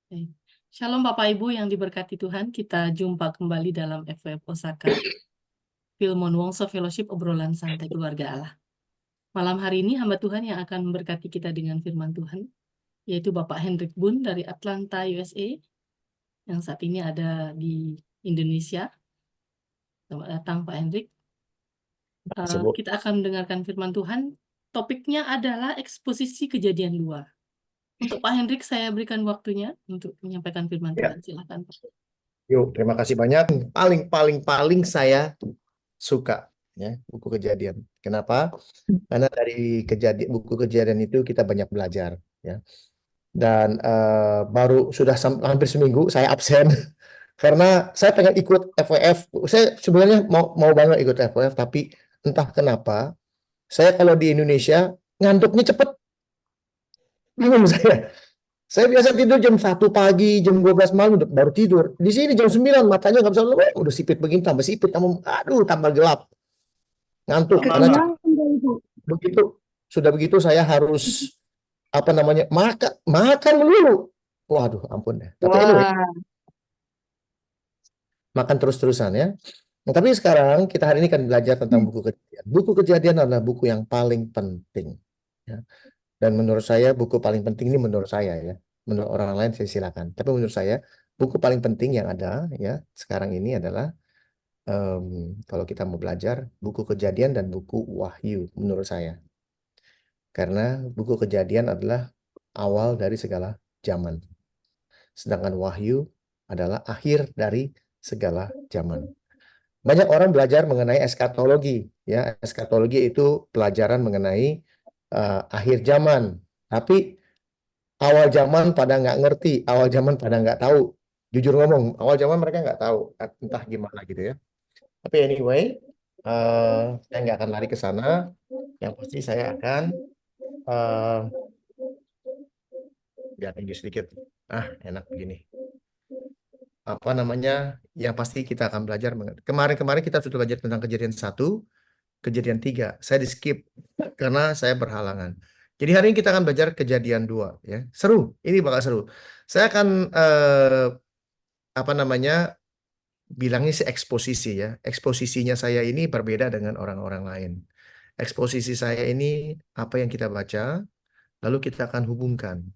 Oke. Shalom Bapak Ibu yang diberkati Tuhan, kita jumpa kembali dalam FWF Osaka, Philmon Wongso Fellowship Obrolan Santai Keluarga Allah. Malam hari ini hamba Tuhan yang akan memberkati kita dengan firman Tuhan, yaitu Bapak Hendrik Bun dari Atlanta, USA, yang saat ini ada di Indonesia. Selamat datang Pak Hendrik. Makasih, Bu. Kita akan mendengarkan firman Tuhan. Topiknya adalah eksposisi kejadian 2. Untuk Pak Hendrik, saya berikan waktunya untuk menyampaikan firman Ya, Tuhan. Silakan Pak. yuk, terima kasih banyak. Paling saya suka ya buku Kejadian. Kenapa? Karena dari buku Kejadian itu kita banyak belajar ya. Dan baru sudah hampir seminggu saya absen karena saya pengen ikut FWF. Saya sebenarnya mau banget ikut FWF, tapi entah kenapa saya kalau di Indonesia ngantuknya cepet. Bingung saya. Saya biasa tidur jam 1 pagi, jam 12 malam baru tidur. Di sini jam 9 matanya nggak bisa lemes, udah sipit begini tambah sipit, kamu aduh tambah gelap, ngantuk karena Sama. begitu. Sudah begitu saya harus apa namanya makan makan dulu. Waduh, ampun deh. Tapi anyway, Wah, makan terus-terusan ya. Nah, tapi sekarang kita hari ini kan belajar tentang buku Kejadian. Buku Kejadian adalah buku yang paling penting. Ya. Dan menurut saya buku paling penting ini menurut saya ya. Menurut orang lain saya silakan. Tapi menurut saya buku paling penting yang ada ya sekarang ini adalah kalau kita mau belajar buku Kejadian dan buku Wahyu menurut saya. Karena buku Kejadian adalah awal dari segala zaman. Sedangkan Wahyu adalah akhir dari segala zaman. Banyak orang belajar mengenai eskatologi ya. Eskatologi itu pelajaran mengenai akhir zaman. Tapi awal zaman pada nggak ngerti, awal zaman pada nggak tahu. Jujur ngomong, awal zaman mereka nggak tahu, entah gimana gitu ya. Tapi anyway, saya nggak akan lari ke sana. Yang pasti saya akan eh, biar tinggi sedikit. Enak begini. Apa namanya? Yang pasti kita akan belajar. Kemarin-kemarin kita sudah belajar tentang kejadian 1, kejadian 3. Saya di skip karena saya berhalangan. Jadi hari ini kita akan belajar kejadian 2 ya. Seru, ini bakal seru. Saya akan apa namanya bilangnya sih eksposisi ya. Eksposisinya saya ini berbeda dengan orang-orang lain. Eksposisi saya ini apa yang kita baca, lalu kita akan hubungkan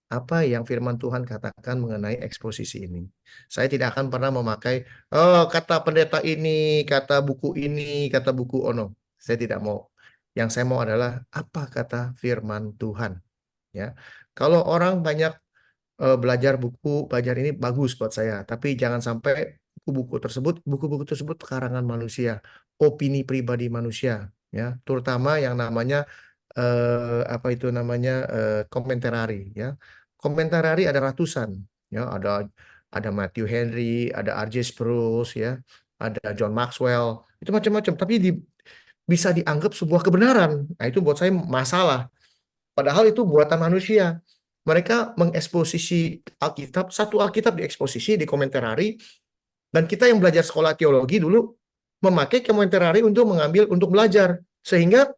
apa yang firman Tuhan katakan mengenai eksposisi ini. Saya tidak akan pernah memakai, oh kata pendeta ini, kata buku ini, kata buku ono. Saya tidak mau. Yang saya mau adalah apa kata firman Tuhan. Ya, kalau orang banyak belajar buku, belajar ini bagus buat saya. Tapi jangan sampai buku-buku tersebut karangan manusia, opini pribadi manusia, ya, terutama yang namanya apa itu namanya komentarari, ya. Komentarari ada ratusan, ya, ada Matthew Henry, ada R.J. Sproul, ya, ada John Maxwell, itu macam-macam. Tapi bisa dianggap sebuah kebenaran. Nah, itu buat saya masalah. Padahal itu buatan manusia. Mereka mengeksposisi Alkitab, satu Alkitab dieksposisi, dikomentarari, dan kita yang belajar sekolah teologi dulu memakai komentarari untuk belajar. Sehingga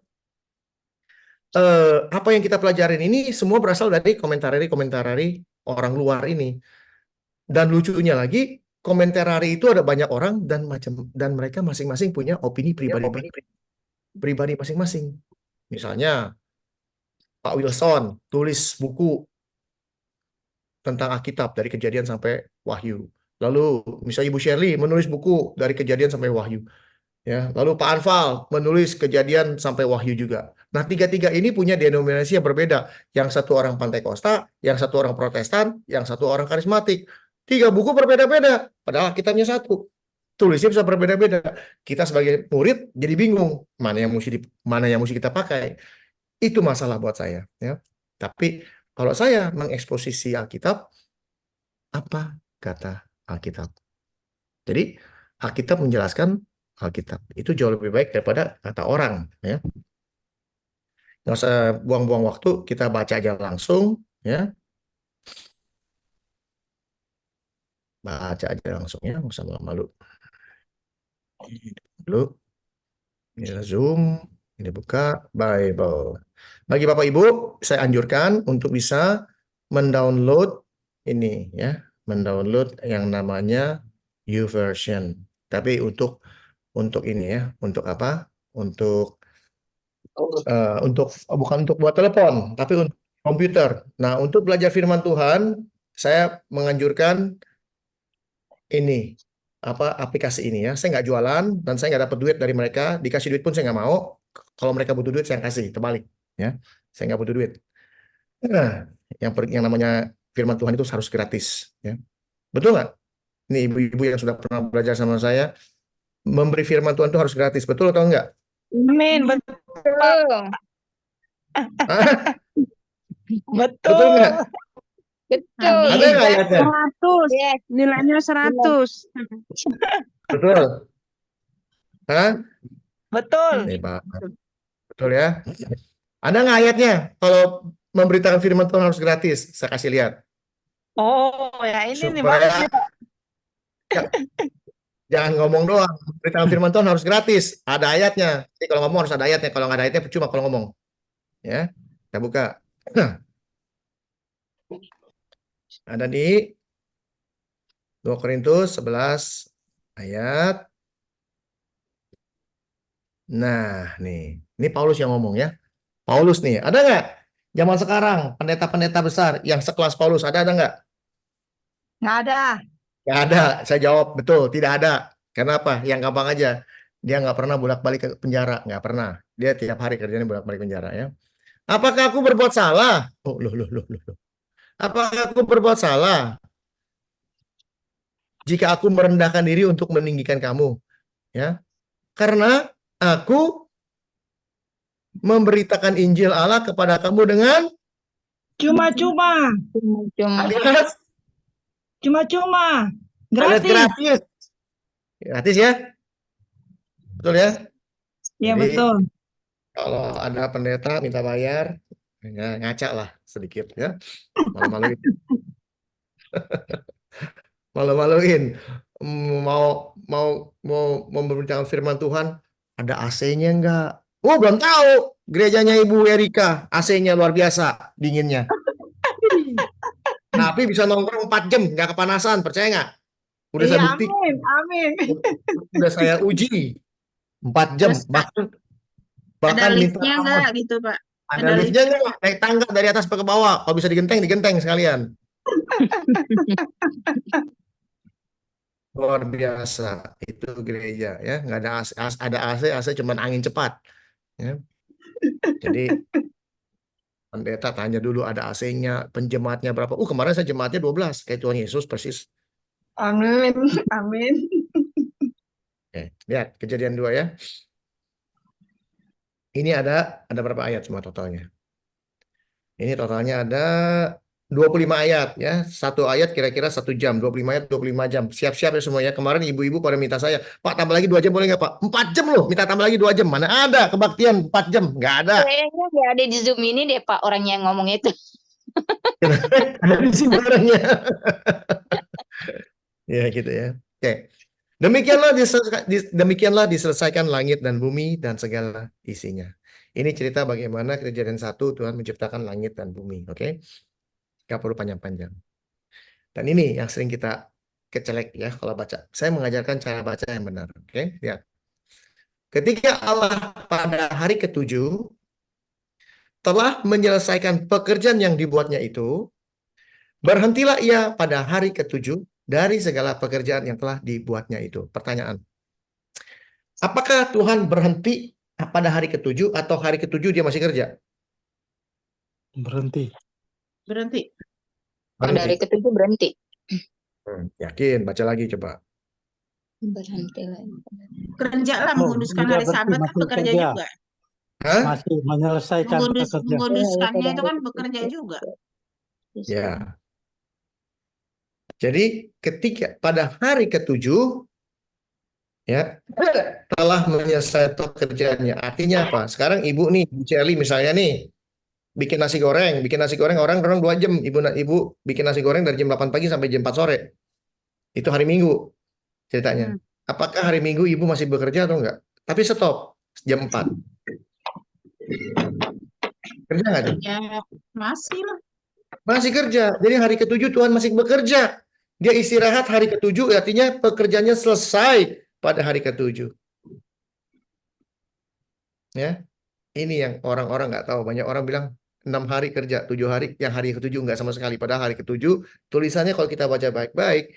apa yang kita pelajarin ini semua berasal dari komentarari orang luar ini. Dan lucunya lagi, komentarari itu ada banyak orang dan mereka masing-masing punya opini pribadi masing-masing. Misalnya Pak Wilson tulis buku tentang Alkitab dari Kejadian sampai Wahyu. Lalu misalnya Ibu Shirley menulis buku dari Kejadian sampai Wahyu. Ya, lalu Pak Anfal menulis Kejadian sampai Wahyu juga. Nah, tiga-tiga ini punya denominasi yang berbeda. Yang satu orang Pantekosta, yang satu orang Protestan, yang satu orang karismatik. Tiga buku berbeda-beda, padahal kitabnya satu. Tulisnya bisa berbeda-beda. Kita sebagai murid jadi bingung mana yang mesti kita pakai. Itu masalah buat saya. Ya. Tapi kalau saya mengeksposisi Alkitab, apa kata Alkitab? Jadi Alkitab menjelaskan Alkitab. Itu jauh lebih baik daripada kata orang. Ya. Nggak usah buang-buang waktu, kita baca aja langsung. Ya. Baca aja langsung ya, nggak usah malu-malu. Dulu, ini Zoom, ini buka Bible. Bagi Bapak Ibu, saya anjurkan untuk bisa mendownload ini ya, mendownload yang namanya YouVersion. Tapi untuk ini ya, untuk apa? Bukan untuk buat telepon, tapi untuk komputer. Nah, untuk belajar firman Tuhan, saya menganjurkan ini apa aplikasi ini ya. Saya nggak jualan dan saya nggak dapat duit dari mereka. Dikasih duit pun saya nggak mau. Kalau mereka butuh duit, saya kasih. Terbalik ya. Saya nggak butuh duit. Nah, yang namanya firman Tuhan itu harus gratis ya. Betul nggak? Ini ibu-ibu yang sudah pernah belajar sama saya, memberi firman Tuhan itu harus gratis. Betul atau enggak? Amin, betul. Betul. Hah? Betul Betul. nggak? Betul. Ada nggak Yes. ayatnya? 100. Yes. Nilainya 100. Betul. Hah? Betul. Hebat. Betul ya? Ada nggak ayatnya? Kalau memberitakan firman Tuhan harus gratis. Saya kasih lihat. Oh, ya ini nih, Pak. Supaya jangan ngomong doang. Memberitakan firman Tuhan harus gratis. Ada ayatnya. Jadi kalau ngomong harus ada ayatnya. Kalau nggak ada ayatnya percuma kalau ngomong. Ya, kita buka. Ada di 2 Korintus 11 ayat. Nah, nih. Ini Paulus yang ngomong ya. Paulus nih. Ada nggak zaman sekarang pendeta-pendeta besar yang sekelas Paulus? Ada nggak? Nggak ada. Nggak ada. Saya jawab betul. Tidak ada. Kenapa? Yang gampang aja. Dia nggak pernah bolak-balik ke penjara. Nggak pernah. Dia tiap hari kerjanya bolak-balik penjara ya. Apakah aku berbuat salah? Oh, loh. Apakah aku berbuat salah jika aku merendahkan diri untuk meninggikan kamu? Ya. Karena aku memberitakan Injil Allah kepada kamu dengan Cuma-cuma. Cuma. alias Cuma-cuma. alias Gratis. gratis. Gratis ya? Betul ya? Ya, Jadi, betul. kalau ada pendeta minta bayar, ya, ngaca lah sedikit ya. Malu-maluin. Malu-maluin. Mau memberitakan firman Tuhan, ada AC-nya enggak? Oh, belum tahu. Gerejanya Ibu Erika, AC-nya luar biasa dinginnya. Tapi bisa nongkrong 4 jam, nggak kepanasan, percaya nggak? Udah saya Iya, bukti, amin. Amin. udah saya uji 4 jam, Terus, bahkan ada bahkan minta liftnya nggak gitu, Pak? ada Ada liftnya nggak? Naik tangga dari atas ke bawah. Kalau bisa digenteng sekalian. Luar biasa itu gereja ya, nggak ada AC, ada AC cuman angin cepat. Ya. Jadi pendeta tanya dulu ada AC-nya, penjemaatnya berapa? Kemarin saya jemaatnya 12 kayak Tuhan Yesus persis. Amin. Amin. Oke, lihat Kejadian 2 ya. Ini ada berapa ayat semua totalnya? Ini totalnya ada 25 ayat ya. Satu ayat kira-kira 1 jam, 25 ayat 25 jam. Siap-siap ya semuanya. Kemarin ibu-ibu pada minta saya, Pak tambah lagi 2 jam boleh nggak Pak? 4 jam loh, minta tambah lagi 2 jam. Mana ada kebaktian 4 jam? Nggak ada. Kayaknya nggak ada di Zoom ini deh Pak orang yang ngomong itu. Ada di sini barangnya. Ya gitu ya. Oke. Demikianlah diselesaikan langit dan bumi dan segala isinya. Ini cerita bagaimana Kejadian 1 Tuhan menciptakan langit dan bumi. Oke. Nggak perlu panjang-panjang. Dan ini yang sering kita kecelek ya kalau baca. Saya mengajarkan cara baca yang benar. Oke, lihat. Ketika Allah pada hari ketujuh telah menyelesaikan pekerjaan yang dibuatnya itu, berhentilah ia pada hari ketujuh dari segala pekerjaan yang telah dibuatnya itu. Pertanyaan, apakah Tuhan berhenti pada hari ketujuh atau hari ketujuh dia masih kerja? Berhenti. Berhenti. Pada hari Berhenti. ketujuh berhenti. Yakin, baca lagi coba. Berhenti lagi. Kerja lah, Oh, menguduskan tidak hari berhenti, Sabat kan masih bekerja kerja. juga. Hah? Masih menyelesaikan pekerjaan. Menguduskannya itu kan bekerja juga. Ya. Jadi ketika pada hari ketujuh ya telah menyelesaikan pekerjaannya. Artinya apa? Sekarang ibu nih, Bu Celi misalnya nih, bikin nasi goreng orang 2 jam. Ibu bikin nasi goreng dari jam 8 pagi sampai jam 4 sore. Itu hari Minggu ceritanya. Apakah hari Minggu ibu masih bekerja atau enggak? Tapi stop jam 4. Kerja nggak tuh? Ya, masih lah. Masih kerja. Jadi hari ketujuh Tuhan masih bekerja. Dia istirahat hari ketujuh, artinya pekerjaannya selesai pada hari ketujuh. Ya, ini yang orang-orang nggak tahu. Banyak orang bilang 6 hari kerja, 7 hari, yang hari ketujuh nggak sama sekali. Padahal hari ketujuh, tulisannya kalau kita baca baik-baik,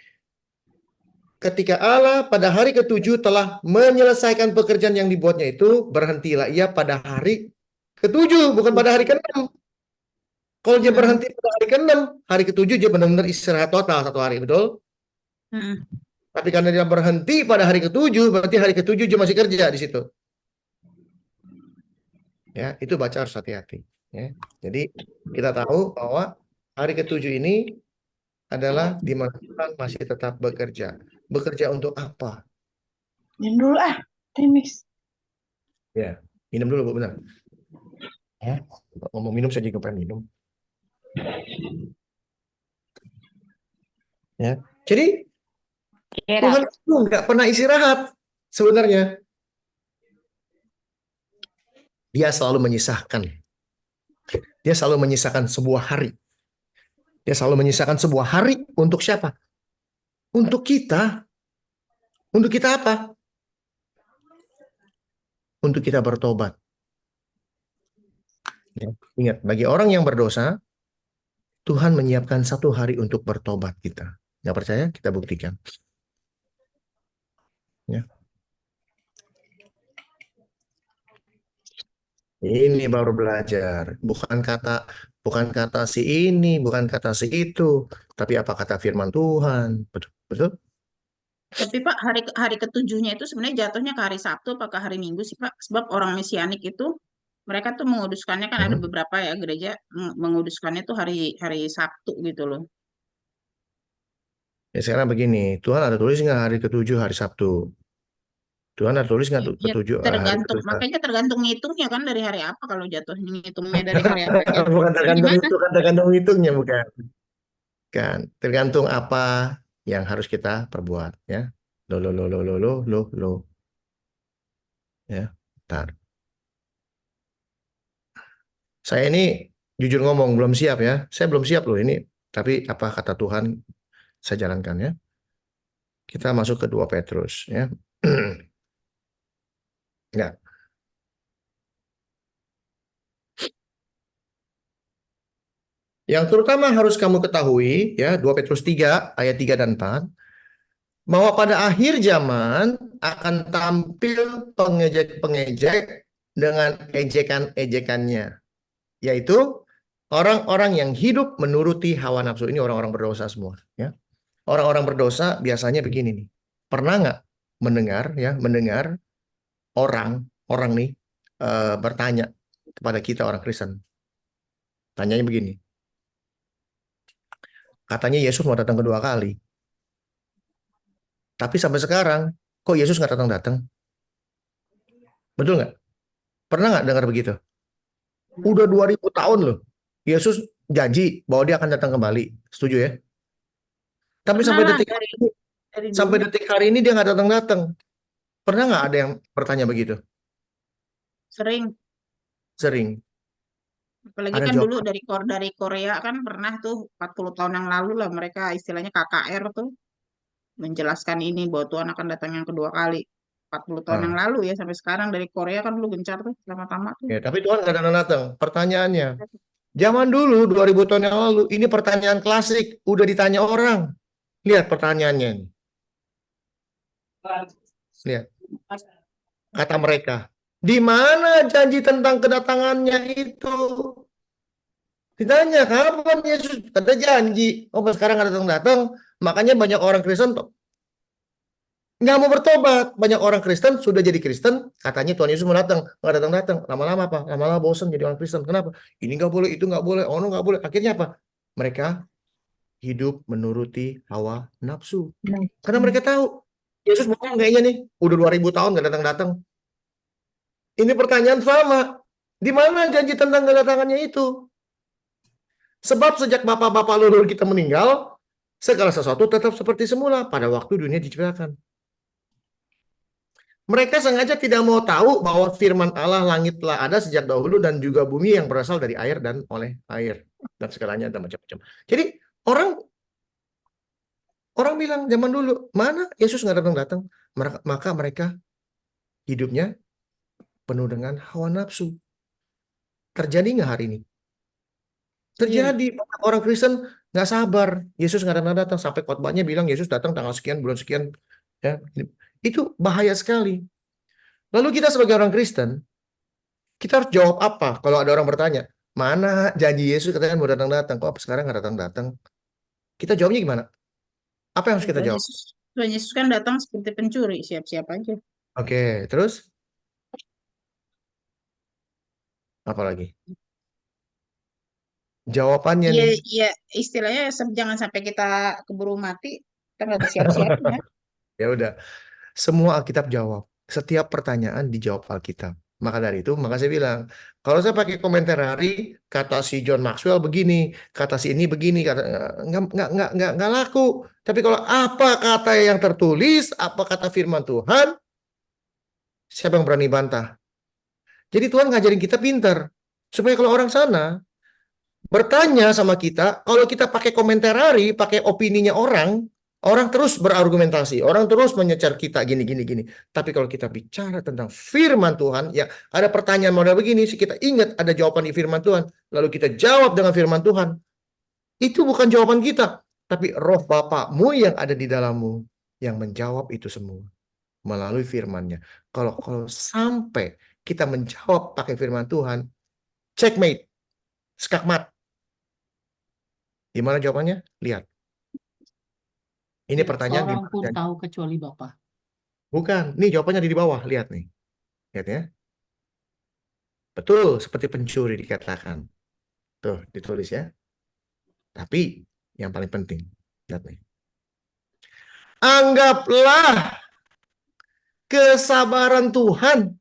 ketika Allah pada hari ketujuh telah menyelesaikan pekerjaan yang dibuatnya itu, berhentilah ia pada hari ketujuh, bukan pada hari ke-6. Kalau dia berhenti pada hari ke-6, hari ketujuh dia benar-benar istirahat total 1 hari, betul? Tapi karena dia berhenti pada hari ketujuh, berarti hari ketujuh dia masih kerja di situ. Ya, itu baca harus hati-hati. Ya. Jadi kita tahu bahwa hari ketujuh ini adalah di mana Tuhan masih tetap bekerja. Bekerja untuk apa? Minum dulu Remix. Ya, minum dulu, Bu, benar. Ya, ngomong minum saya juga pengen minum. Ya, jadi Tuhan itu nggak pernah istirahat sebenarnya. Dia selalu menyisahkan. Dia selalu menyisakan sebuah hari. Dia selalu menyisakan sebuah hari untuk siapa? Untuk kita. Untuk kita apa? Untuk kita bertobat. Ya, ingat, bagi orang yang berdosa, Tuhan menyiapkan 1 hari untuk bertobat kita. Nggak percaya? Kita buktikan. Ya. Ini baru belajar. Bukan kata si ini, bukan kata si itu, tapi apa kata firman Tuhan. Betul? Betul? Tapi Pak, hari ketujuhnya itu sebenarnya jatuhnya ke hari Sabtu apa ke hari Minggu sih Pak? Sebab orang Mesianik itu mereka tuh menguduskannya kan ada beberapa ya gereja menguduskannya tuh hari Sabtu gitu loh. Ya sekarang begini, Tuhan ada tulis nggak hari ketujuh hari Sabtu? Tuhan ada tulis nggak Ya, ketujuh hari tergantung, ketujuh? makanya tergantung ngitungnya kan dari hari apa kalau jatuhnya ngitungnya dari hari apa aja. Bukan tergantung Gimana? itu, kan tergantung hitungnya, bukan. Kan, tergantung apa yang harus kita perbuat, ya. Lo. Ya, ntar. Saya ini jujur ngomong belum siap ya. Saya belum siap loh ini. Tapi apa kata Tuhan saya jalankan ya. Kita masuk ke 2 Petrus ya. Ya. Yang terutama harus kamu ketahui ya 2 Petrus 3 ayat 3 dan 4 bahwa pada akhir zaman akan tampil pengejek-pengejek dengan ejekan-ejekannya, yaitu orang-orang yang hidup menuruti hawa nafsu. Ini orang-orang berdosa semua ya. Orang-orang berdosa biasanya begini nih. Pernah nggak mendengar orang nih bertanya kepada kita orang Kristen. Tanyanya begini. Katanya Yesus mau datang kedua kali. Tapi sampai sekarang kok Yesus nggak datang-datang? Betul nggak? Pernah nggak dengar begitu? Udah 2000 tahun loh. Yesus janji bahwa dia akan datang kembali. Setuju ya? Tapi Pernah sampai lah detik hari ini dia nggak datang-datang. Pernah nggak ada yang bertanya begitu? Sering. Apalagi Ada kan jawab. dulu dari Korea kan pernah tuh 40 tahun yang lalu lah mereka istilahnya KKR tuh menjelaskan ini bahwa Tuhan akan datang yang kedua kali. 40 tahun yang lalu ya sampai sekarang dari Korea kan dulu gencar tuh pertama-tama tuh. Ya, tapi Tuhan nggak datang-datang. Pertanyaannya, zaman dulu 2000 tahun yang lalu, ini pertanyaan klasik, udah ditanya orang. Lihat pertanyaannya ini. Lihat. Kata mereka, di mana janji tentang kedatangannya itu? Ditanya, kapan Yesus? Ada janji. Oh, sekarang nggak datang-datang. Makanya banyak orang Kristen nggak mau bertobat. Banyak orang Kristen sudah jadi Kristen, katanya Tuhan Yesus mau datang, nggak datang-datang. Lama-lama apa? Lama-lama bosan jadi orang Kristen. Kenapa? Ini nggak boleh, itu nggak boleh, ono nggak boleh. Akhirnya apa? Mereka hidup menuruti hawa nafsu. Karena mereka tahu Yesus bohong kayaknya nih. Udah 2000 tahun nggak datang-datang. Ini pertanyaan sama. Di mana janji tentang kedatangannya itu? Sebab sejak bapak-bapak leluhur kita meninggal, segala sesuatu tetap seperti semula pada waktu dunia diciptakan. Mereka sengaja tidak mau tahu bahwa firman Allah langit telah ada sejak dahulu dan juga bumi yang berasal dari air dan oleh air. dan segalanya dan macam-macam. Jadi orang bilang zaman dulu, mana Yesus nggak datang-datang, maka mereka hidupnya penuh dengan hawa nafsu. Terjadi nggak hari ini? Iya. Terjadi. Banyak orang Kristen nggak sabar, Yesus nggak datang-datang, sampai khotbahnya bilang Yesus datang tanggal sekian, bulan sekian. Ya, itu bahaya sekali. Lalu kita sebagai orang Kristen, kita harus jawab apa? Kalau ada orang bertanya, mana janji Yesus katanya mau datang-datang, kok sekarang nggak datang-datang? Kita jawabnya gimana? Apa yang harus kita jawab? Tuhan Yesus kan datang seperti pencuri, siap-siap aja. Oke, terus apa lagi? Jawabannya Iya, nih, iya, istilahnya jangan sampai kita keburu mati, kita nggak bersiap-siap ya. ya udah, semua Alkitab jawab. Setiap pertanyaan dijawab Alkitab. Maka dari itu, maka saya bilang, kalau saya pakai komentar hari, kata si John Maxwell begini, kata si ini begini, kata nggak laku. Tapi kalau apa kata yang tertulis, apa kata firman Tuhan, siapa yang berani bantah? Jadi Tuhan ngajarin kita pintar, supaya kalau orang sana bertanya sama kita, kalau kita pakai komentar hari, pakai opininya orang terus berargumentasi, orang terus menyecar kita gini. Tapi kalau kita bicara tentang firman Tuhan, ya ada pertanyaan model begini, kita ingat ada jawaban di firman Tuhan, lalu kita jawab dengan firman Tuhan. Itu bukan jawaban kita, tapi roh Bapakmu yang ada di dalammu yang menjawab itu semua melalui firman-Nya. Kalau sampai kita menjawab pakai firman Tuhan, checkmate, skakmat. Gimana jawabannya? Lihat. Ini pertanyaan Seorang pun tahu kecuali Bapa. Bukan. Nih jawabannya di bawah. Lihat nih. Lihat ya. Betul, seperti pencuri dikatakan. Tuh, ditulis ya. Tapi yang paling penting, lihat nih. Anggaplah kesabaran Tuhan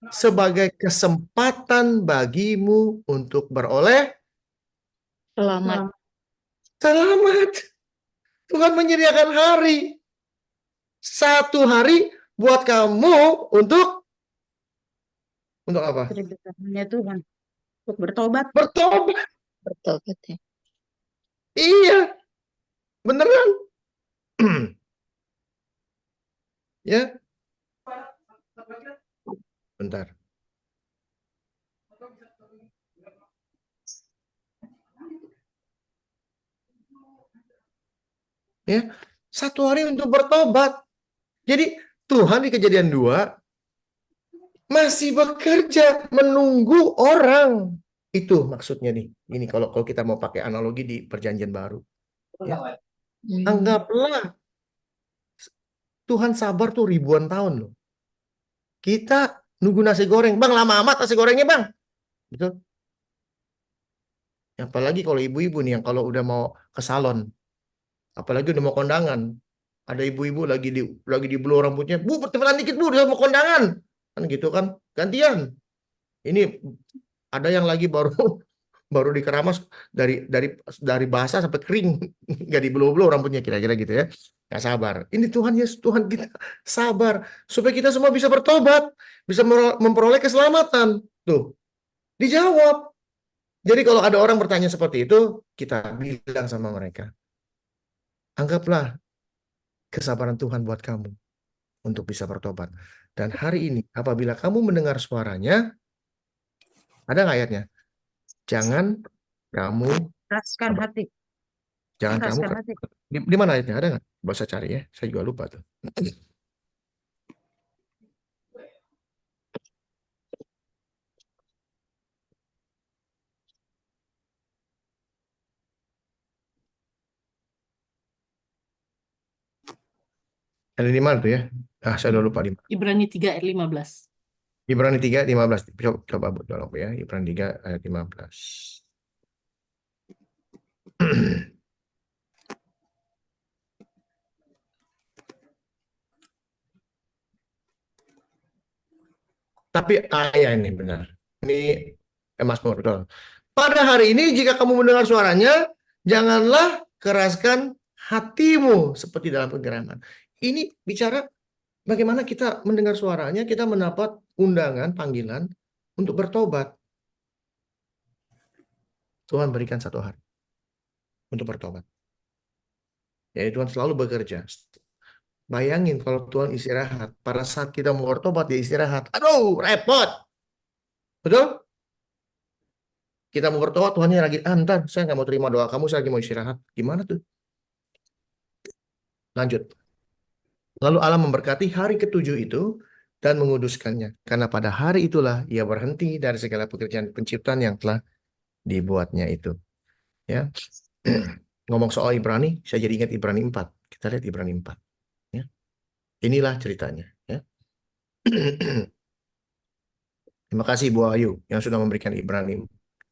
sebagai kesempatan bagimu untuk beroleh Selamat. selamat. Tuhan menyediakan hari. Satu hari buat kamu untuk apa? Kedatangannya Tuhan untuk bertobat. Bertobat. Bertobat ya. Iya. Beneran. Ya. Bentar. Ya. Satu hari untuk bertobat. Jadi Tuhan di Kejadian 2 masih bekerja menunggu orang. Itu maksudnya nih. Ini kalau kita mau pakai analogi di Perjanjian Baru. Ya. Anggaplah Tuhan sabar tuh ribuan tahun loh. Kita nunggu nasi goreng. Bang, lama amat nasi gorengnya, Bang. Betul? Apalagi kalau ibu-ibu nih yang kalau udah mau ke salon. Apalagi udah mau kondangan. Ada ibu-ibu lagi di blow rambutnya. Bu, cepetan dikit, Bu, udah mau kondangan. Kan gitu kan. Gantian. Ini ada yang lagi baru dikeramas dari basah sampai kering, nggak di blow rambutnya, kira-kira gitu ya. Nggak sabar. Ini Tuhan Yesus, Tuhan kita sabar supaya kita semua bisa bertobat, bisa memperoleh keselamatan. Tuh, dijawab. Jadi kalau ada orang bertanya seperti itu, kita bilang sama mereka, anggaplah kesabaran Tuhan buat kamu untuk bisa bertobat. Dan hari ini, apabila kamu mendengar suaranya, ada nggak ayatnya? Jangan kamu Keraskan hati. Jangan kamu Keraskan hati. di mana ayatnya? Ada nggak? Bisa cari ya. Saya juga lupa tuh. Ada di mana tuh ya? Saya udah lupa di mana. Ibrani 3 ayat 15. Ibrani 3:15. Coba tolong ya. Ibrani 3 ayat 15. Tapi ayat ini benar. Ini Mazmur, betul. Pada hari ini jika kamu mendengar suaranya, janganlah keraskan hatimu seperti dalam penggeraman. Ini bicara bagaimana kita mendengar suaranya, kita mendapat undangan, panggilan untuk bertobat. Tuhan berikan 1 hari untuk bertobat. Jadi Tuhan selalu bekerja. Bayangin kalau Tuhan istirahat. Pada saat kita mau bertobat, dia istirahat. Aduh, repot. Betul? Kita mau bertobat, Tuhannya lagi, ntar saya nggak mau terima doa kamu, saya lagi mau istirahat. Gimana tuh? Lanjut. Lalu Allah memberkati hari ke-7 itu dan menguduskannya. Karena pada hari itulah ia berhenti dari segala pekerjaan penciptaan yang telah dibuatnya itu. Ya. Ngomong soal Ibrani, saya jadi ingat Ibrani 4. Kita lihat Ibrani 4. Ya. Inilah ceritanya. Ya. Terima kasih Bu Ayu yang sudah memberikan Ibrani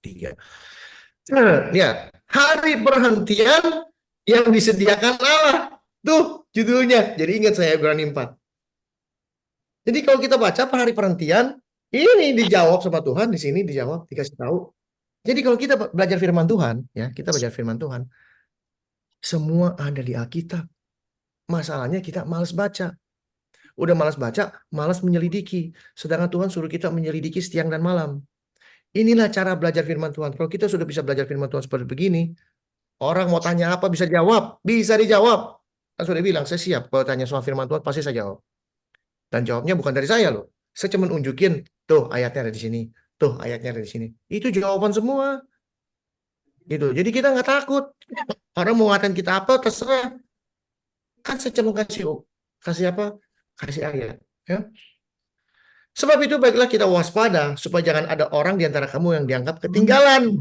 3. Lihat, hari perhentian yang disediakan Allah. Tuh judulnya. Jadi ingat saya Ibrani 4. Jadi kalau kita baca hari perhentian, ini dijawab sama Tuhan, di sini dijawab, dikasih tahu. Jadi kalau kita belajar firman Tuhan, ya, kita belajar firman Tuhan, semua ada di Alkitab. Masalahnya kita malas baca. Udah malas baca, malas menyelidiki. Sedangkan Tuhan suruh kita menyelidiki siang dan malam. Inilah cara belajar firman Tuhan. Kalau kita sudah bisa belajar firman Tuhan seperti begini, orang mau tanya apa bisa jawab, bisa dijawab. Kan sudah bilang, saya siap kalau tanya soal firman Tuhan pasti saya jawab. Dan jawabnya bukan dari saya loh. Saya cuma unjukin, tuh ayatnya ada di sini, tuh ayatnya ada di sini. Itu jawaban semua. Gitu. Jadi kita nggak takut. Orang mau ngatain kita apa terserah. Kan saya cuma kasih apa? Kasih ayat. Ya. Sebab itu baiklah kita waspada supaya jangan ada orang di antara kamu yang dianggap ketinggalan.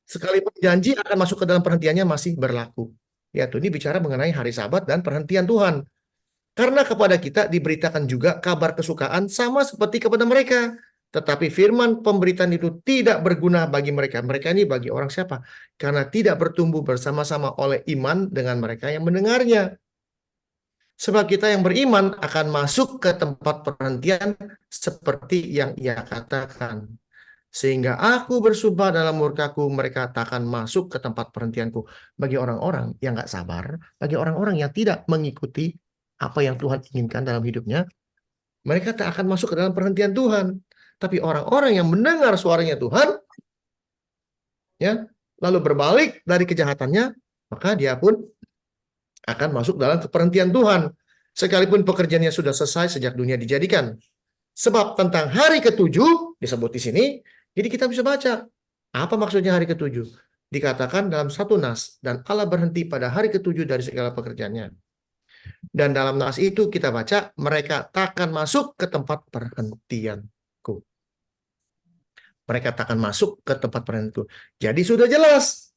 Sekalipun janji akan masuk ke dalam perhentiannya masih berlaku. Ya, tuh ini bicara mengenai hari Sabat dan perhentian Tuhan. Karena kepada kita diberitakan juga kabar kesukaan sama seperti kepada mereka. Tetapi firman pemberitaan itu tidak berguna bagi mereka. Mereka ini bagi orang siapa? Karena tidak bertumbuh bersama-sama oleh iman dengan mereka yang mendengarnya. Sebab kita yang beriman akan masuk ke tempat perhentian seperti yang ia katakan. Sehingga aku bersumpah dalam murkaku, mereka tak akan masuk ke tempat perhentianku. Bagi orang-orang yang nggak sabar, bagi orang-orang yang tidak mengikuti apa yang Tuhan inginkan dalam hidupnya, mereka tak akan masuk ke dalam perhentian Tuhan. Tapi orang-orang yang mendengar suaranya Tuhan, ya, lalu berbalik dari kejahatannya, maka dia pun akan masuk dalam perhentian Tuhan. Sekalipun pekerjaannya sudah selesai sejak dunia dijadikan. Sebab tentang hari ke-7 disebut di sini, jadi kita bisa baca. Apa maksudnya hari ke-7? Dikatakan dalam satu nas, dan Allah berhenti pada hari ke-7 dari segala pekerjaannya. Dan dalam nas itu kita baca, mereka takkan masuk ke tempat perhentianku. Mereka takkan masuk ke tempat perhentianku. Jadi sudah jelas.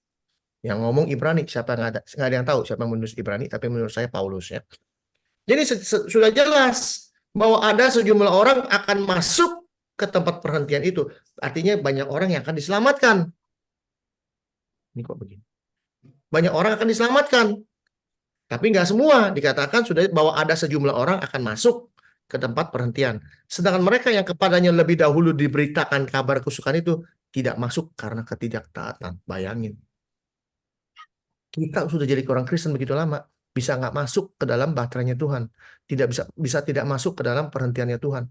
Yang ngomong Ibrani, siapa nggak ada yang tahu siapa yang menulis Ibrani, tapi menurut saya Paulus ya. Jadi sudah jelas bahwa ada sejumlah orang akan masuk ke tempat perhentian itu. Artinya banyak orang yang akan diselamatkan. Ini kok begini? Banyak orang akan diselamatkan. Tapi nggak semua. Dikatakan sudah bahwa ada sejumlah orang akan masuk ke tempat perhentian. Sedangkan mereka yang kepadanya lebih dahulu diberitakan kabar kesukaan itu tidak masuk karena ketidaktaatan. Bayangin. Kita sudah jadi orang Kristen begitu lama. Bisa nggak masuk ke dalam bahteranya Tuhan. Bisa tidak masuk ke dalam perhentiannya Tuhan.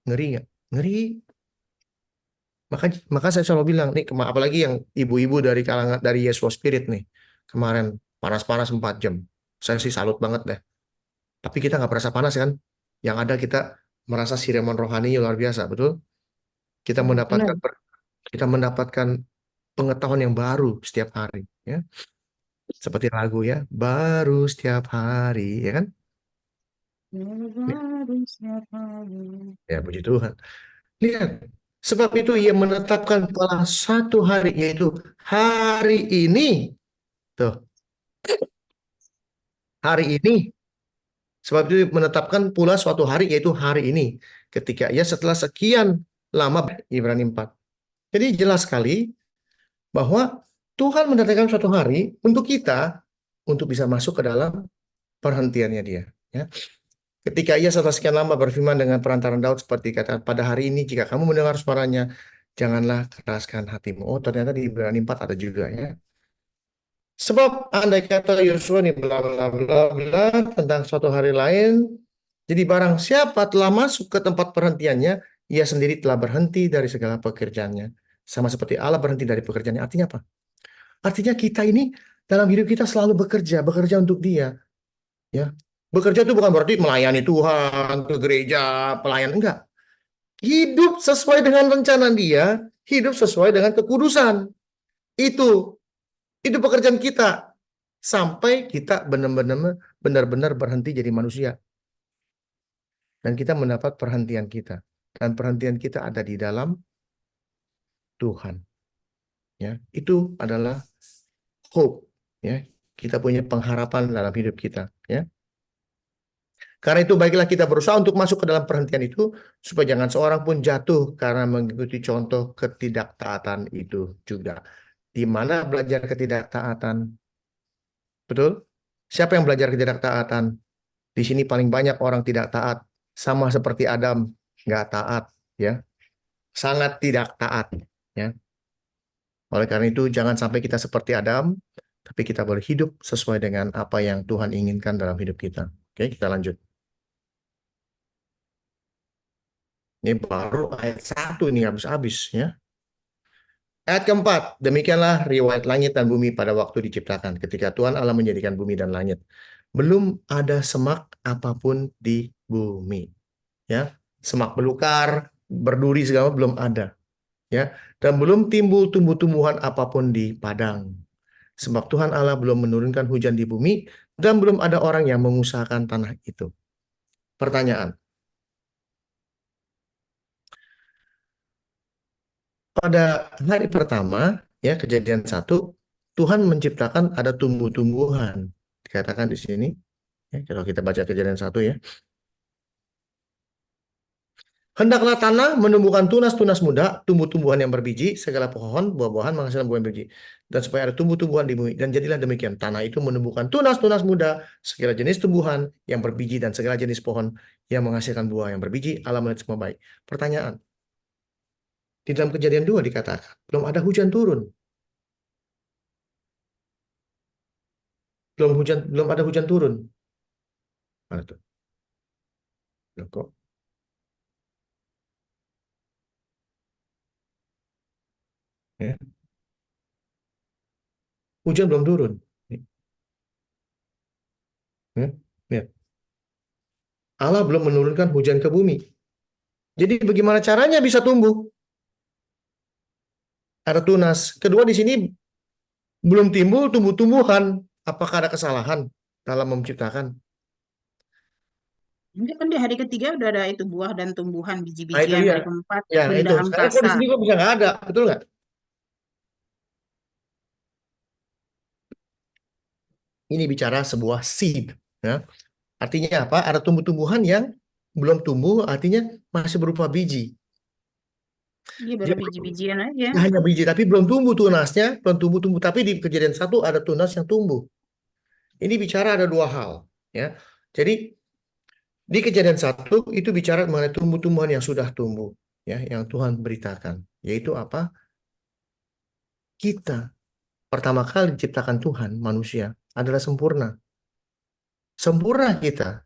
Ngeri nggak? Ngeri. Maka saya selalu bilang nih, apalagi yang ibu-ibu dari kalangan dari Yesus Spirit nih, kemarin panas-panas 4 jam. Saya sih salut banget deh. Tapi kita nggak merasa panas kan? Yang ada kita merasa siraman rohaninya luar biasa, betul? Kita mendapatkan pengetahuan yang baru setiap hari, ya. Seperti lagu ya, baru setiap hari, ya kan? Ya, puji Tuhan. Lihat. Sebab itu ia menetapkan pada satu hari, yaitu hari ini. Tuh. Hari ini. Sebab itu menetapkan pula suatu hari, yaitu hari ini. Ketika ia setelah sekian lama, Ibrani 4. Jadi jelas sekali bahwa Tuhan menetapkan suatu hari untuk kita, untuk bisa masuk ke dalam perhentiannya dia. Ya. Ketika ia setelah sekian lama berfirman dengan perantaran Daud seperti kata, pada hari ini jika kamu mendengar suaranya, janganlah keraskan hatimu. Oh, ternyata di Ibrani 4 ada juga ya. Sebab andai kata Yosua ini bla bla bla bla tentang suatu hari lain, jadi barang siapa telah masuk ke tempat perhentiannya, ia sendiri telah berhenti dari segala pekerjaannya. sama seperti Allah berhenti dari pekerjaannya. Artinya apa? Artinya kita ini dalam hidup kita selalu bekerja untuk Dia, ya. Bekerja itu bukan berarti melayani Tuhan, ke gereja, pelayan, enggak. Hidup sesuai dengan rencana Dia, hidup sesuai dengan kekudusan. Itu pekerjaan kita sampai kita benar-benar berhenti jadi manusia. Dan kita mendapat perhentian kita. Dan perhentian kita ada di dalam Tuhan. Ya, itu adalah hope. Ya, kita punya pengharapan dalam hidup kita. Ya, karena itu baiklah kita berusaha untuk masuk ke dalam perhentian itu supaya jangan seorang pun jatuh karena mengikuti contoh ketidaktaatan itu juga. Di mana belajar ketidaktaatan? Betul? Siapa yang belajar ketidaktaatan? Di sini paling banyak orang tidak taat, sama seperti Adam, nggak taat, ya, sangat tidak taat, ya. Oleh karena itu, jangan sampai kita seperti Adam, tapi kita boleh hidup sesuai dengan apa yang Tuhan inginkan dalam hidup kita. Oke, kita lanjut. Ini baru ayat 1 ini habis-habis, ya. Ayat keempat, demikianlah riwayat langit dan bumi pada waktu diciptakan, ketika Tuhan Allah menjadikan bumi dan langit. Belum ada semak apapun di bumi. Ya, semak belukar, berduri segala belum ada, ya, dan belum timbul tumbuh-tumbuhan apapun di padang. Sebab Tuhan Allah belum menurunkan hujan di bumi dan belum ada orang yang mengusahakan tanah itu. Pertanyaan, pada hari pertama, ya, Kejadian 1, Tuhan menciptakan ada tumbuh-tumbuhan. Dikatakan di sini, ya, kalau kita baca Kejadian 1, ya. Hendaklah tanah menumbuhkan tunas-tunas muda, tumbuh-tumbuhan yang berbiji, segala pohon, buah-buahan menghasilkan buah yang berbiji. Dan supaya ada tumbuh-tumbuhan di bumi. Dan jadilah demikian. Tanah itu menumbuhkan tunas-tunas muda, segala jenis tumbuhan yang berbiji, dan segala jenis pohon yang menghasilkan buah yang berbiji. Allah melihat semua baik. Pertanyaan. Di dalam Kejadian 2 dikatakan, belum ada hujan turun. Belum ada hujan turun. Mana tuh? Loh, kok? Ya. Hujan belum turun. Ya. Ya. Allah belum menurunkan hujan ke bumi. Jadi bagaimana caranya bisa tumbuh? Ada tunas. Kedua, di sini belum timbul tumbuh-tumbuhan. Apakah ada kesalahan dalam menciptakan? Ini kan di hari ketiga udah ada itu buah dan tumbuhan Nah, itu biji-bijian. dia. Hari keempat Ya, benda itu. Sekarang kok di angkasa. sini kok bisa nggak ada? Betul nggak? Ini bicara sebuah seed. Ya. Artinya apa? Ada tumbuh-tumbuhan yang belum tumbuh, artinya masih berupa biji. Dia Dia baru biji-bijian aja. hanya biji, tapi belum tumbuh tunasnya, belum tumbuh-tumbuh. Tapi di Kejadian 1 ada tunas yang tumbuh. Ini bicara ada dua hal. Ya. Jadi di Kejadian 1 itu bicara mengenai tumbuh-tumbuhan yang sudah tumbuh, ya, yang Tuhan beritakan, yaitu apa? Kita pertama kali diciptakan Tuhan, manusia adalah sempurna. Sempurna kita,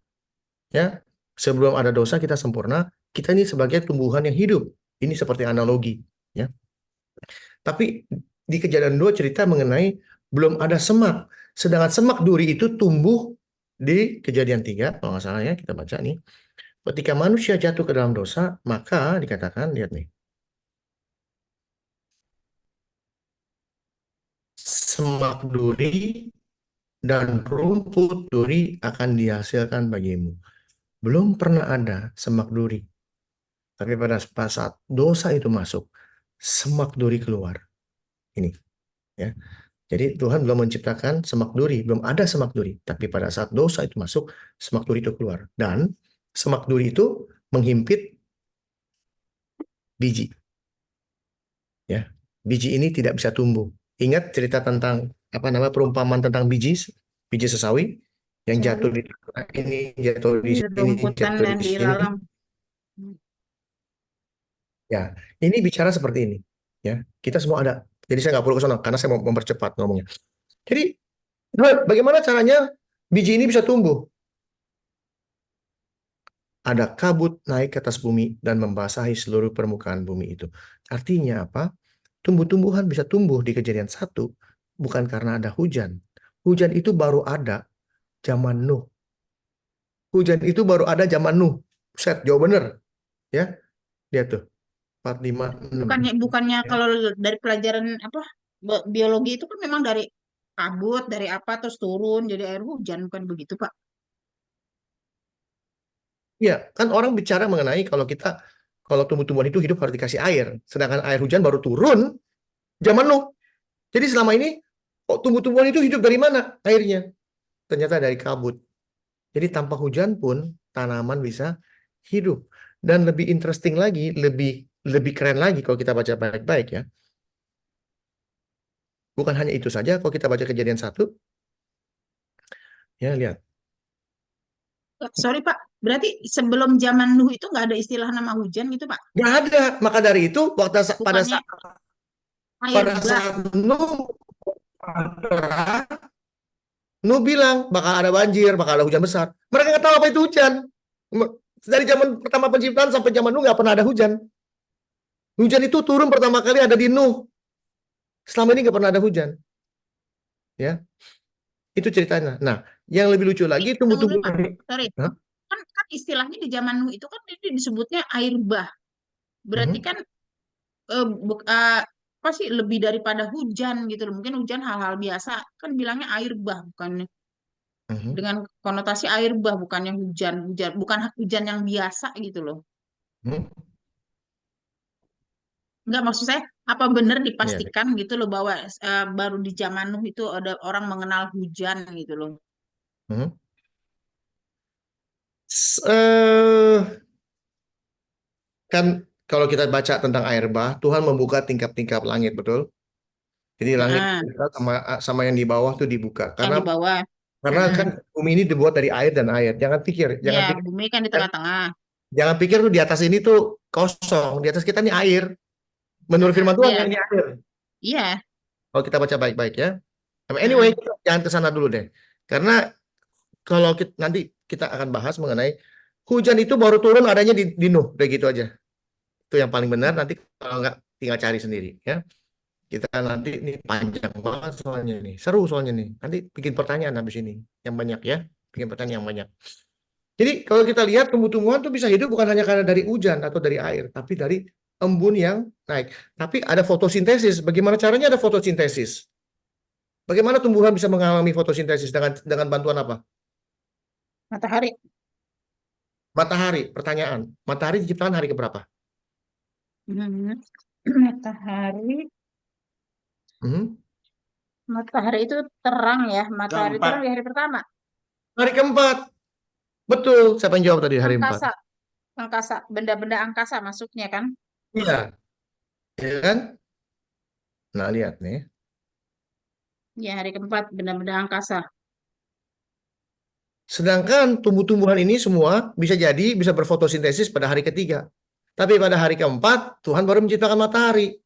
ya. Sebelum ada dosa kita sempurna, kita ini sebagai tumbuhan yang hidup. Ini seperti analogi, ya. Tapi di Kejadian 2 cerita mengenai belum ada semak. Sedangkan semak duri itu tumbuh di Kejadian 3, kalau nggak salah, ya, kita baca nih. Ketika manusia jatuh ke dalam dosa, maka dikatakan, lihat nih, semak duri dan rumput duri akan dihasilkan bagimu. Belum pernah ada semak duri. Tapi pada saat dosa itu masuk, semak duri keluar. Ini, ya. Jadi Tuhan belum menciptakan semak duri, belum ada semak duri. Tapi pada saat dosa itu masuk, semak duri itu keluar. Dan semak duri itu menghimpit biji. Ya, biji ini tidak bisa tumbuh. Ingat cerita tentang apa namanya perumpamaan tentang biji sesawi yang jatuh Sawi. di ini, jatuh di Iya, sini, rumputan jatuh yang di sini. dilalang. Ya, ini bicara seperti ini. Ya, kita semua ada. Jadi saya nggak perlu ke sana karena saya mau mempercepat ngomongnya. Jadi bagaimana caranya biji ini bisa tumbuh? Ada kabut naik ke atas bumi dan membasahi seluruh permukaan bumi itu. Artinya apa? tumbuh-tumbuhan bisa tumbuh di Kejadian 1 bukan karena ada hujan. Hujan itu baru ada zaman Nuh. Hujan itu baru ada zaman Nuh. Set, jauh bener. Ya, lihat tuh. 4, 5, 6. Bukannya Ya. kalau dari pelajaran apa biologi itu kan memang dari kabut, dari apa terus turun jadi air hujan, bukan begitu, Pak? Iya, kan orang bicara mengenai kalau tumbuh-tumbuhan itu hidup harus dikasih air. Sedangkan air hujan baru turun zaman Nuh. Jadi selama ini kok tumbuh-tumbuhan itu hidup dari mana airnya? Ternyata dari kabut. Jadi tanpa hujan pun tanaman bisa hidup. Dan lebih interesting lagi, lebih keren lagi kalau kita baca baik-baik ya. Bukan hanya itu saja, kalau kita baca Kejadian 1, ya lihat. Sorry, Pak. Berarti sebelum zaman Nuh itu nggak ada istilah nama hujan gitu, Pak? Nggak ada. Maka dari itu pada Bukannya saat air bah. Nuh Nuh bilang bakal ada banjir, bakal ada hujan besar. Mereka nggak tahu apa itu hujan. Dari zaman pertama penciptaan sampai zaman Nuh nggak pernah ada hujan. Hujan itu turun pertama kali ada di Nuh. Selama ini nggak pernah ada hujan. Ya, itu ceritanya. Nah, yang lebih lucu lagi Tunggu dulu, tumbuh-tumbuhan. Pak. Sorry. Hah? Kan istilahnya di zaman Nuh itu kan itu disebutnya air bah. Berarti Mhm. kan apa sih lebih daripada hujan gitu loh. Mungkin hujan hal-hal biasa kan bilangnya air bah, bukannya Mhm. dengan konotasi air bah, bukannya hujan hujan bukan hujan yang biasa gitu loh. Mhm. Enggak, maksud saya apa benar Iya. dipastikan gitu loh bahwa baru di zaman Nuh itu ada orang mengenal hujan gitu loh. Mhm. Eh, kan kalau kita baca tentang air bah, Tuhan membuka tingkap-tingkap langit, betul? Jadi langit Nah, dibuka sama yang di bawah tuh dibuka. yang Karena di bawah. karena kan bumi ini dibuat dari air dan air. Jangan pikir, Ya, jangan pikir, bumi kan di tengah-tengah. jangan pikir tuh di atas ini tuh kosong. Di atas kita ini air. Menurut firman Tuhan ya Iya, ini air. iya. Kalau kita baca baik-baik ya. Anyway, Mm-mm. jangan ke sana dulu deh. Karena kalau nanti kita akan bahas mengenai hujan itu baru turun adanya di Nuh, kayak gitu aja. Itu yang paling benar. Nanti kalau nggak tinggal cari sendiri ya. Kita nanti ini panjang banget soalnya nih. Seru soalnya nih. Nanti bikin pertanyaan habis ini yang banyak ya. Bikin pertanyaan yang banyak. Jadi kalau kita lihat tumbuh-tumbuhan tuh bisa hidup bukan hanya karena dari hujan atau dari air, tapi dari embun yang naik. Tapi ada fotosintesis. Bagaimana caranya ada fotosintesis? Bagaimana tumbuhan bisa mengalami fotosintesis dengan bantuan apa? Matahari. Matahari. Pertanyaan. Matahari diciptakan hari keberapa? Hmm. Matahari, Mhm. matahari itu terang ya. Matahari Keempat. terang di hari pertama. Hari keempat. Betul. Siapa yang jawab tadi hari keempat? Angkasa, angkasa, benda-benda angkasa masuknya kan? Iya. Iya kan? Nah, lihat nih. Ya, hari keempat, benda-benda angkasa. Sedangkan tumbuh-tumbuhan ini semua bisa berfotosintesis pada hari ketiga. Tapi pada hari keempat, Tuhan baru menciptakan matahari.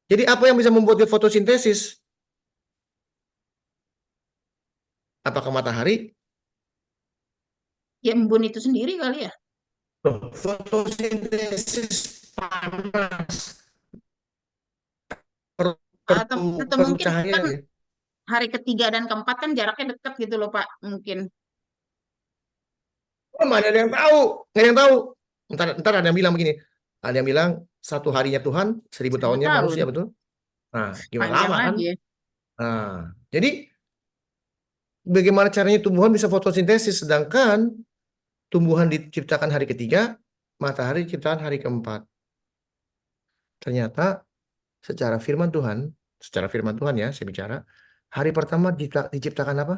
Jadi apa yang bisa membuat dia fotosintesis? Apakah matahari? Ya, embun itu sendiri kali ya. Fotosintesis panas. Atau Perlu mungkin cahaya kan ya. hari ketiga dan keempat kan jaraknya dekat gitu loh, Pak. Mungkin. Mana ada yang tahu? Nggak ada yang tahu. Ntar ada yang bilang begini. Ada yang bilang 1 harinya Tuhan, 1000 1000 tahunnya tahun. manusia, betul? Nah, gimana Panjang lama kan? lagi ya. Nah, jadi bagaimana caranya tumbuhan bisa fotosintesis sedangkan tumbuhan diciptakan hari ketiga, matahari diciptakan hari keempat. Ternyata secara firman Tuhan ya, saya bicara, hari pertama diciptakan apa?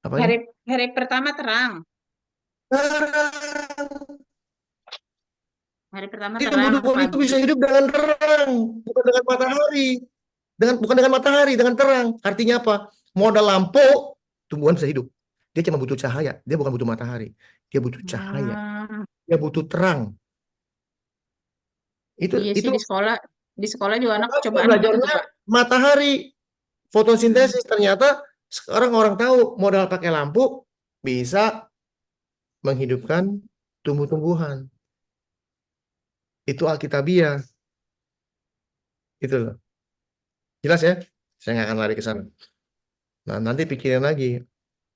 Hari Apanya? hari pertama terang. Terang. Hari pertama Jadi terang atau tumbuh-tumbuhan itu pagi. bisa hidup dengan terang, bukan dengan matahari. Bukan dengan matahari, dengan terang. Artinya apa? Modal lampu, tumbuhan bisa hidup. Dia cuma butuh cahaya, dia bukan butuh matahari. Dia butuh cahaya, Hmm, dia butuh terang. Itu iya sih itu di sekolah juga anak kita cobaan gitu tuh, belajarnya Pak. matahari, Hmm. fotosintesis. Ternyata sekarang orang tahu modal pakai lampu bisa menghidupkan tumbuh-tumbuhan. Itu alkitabiah. Itu loh. Jelas ya? Saya nggak akan lari ke sana. Nah, nanti pikirin lagi.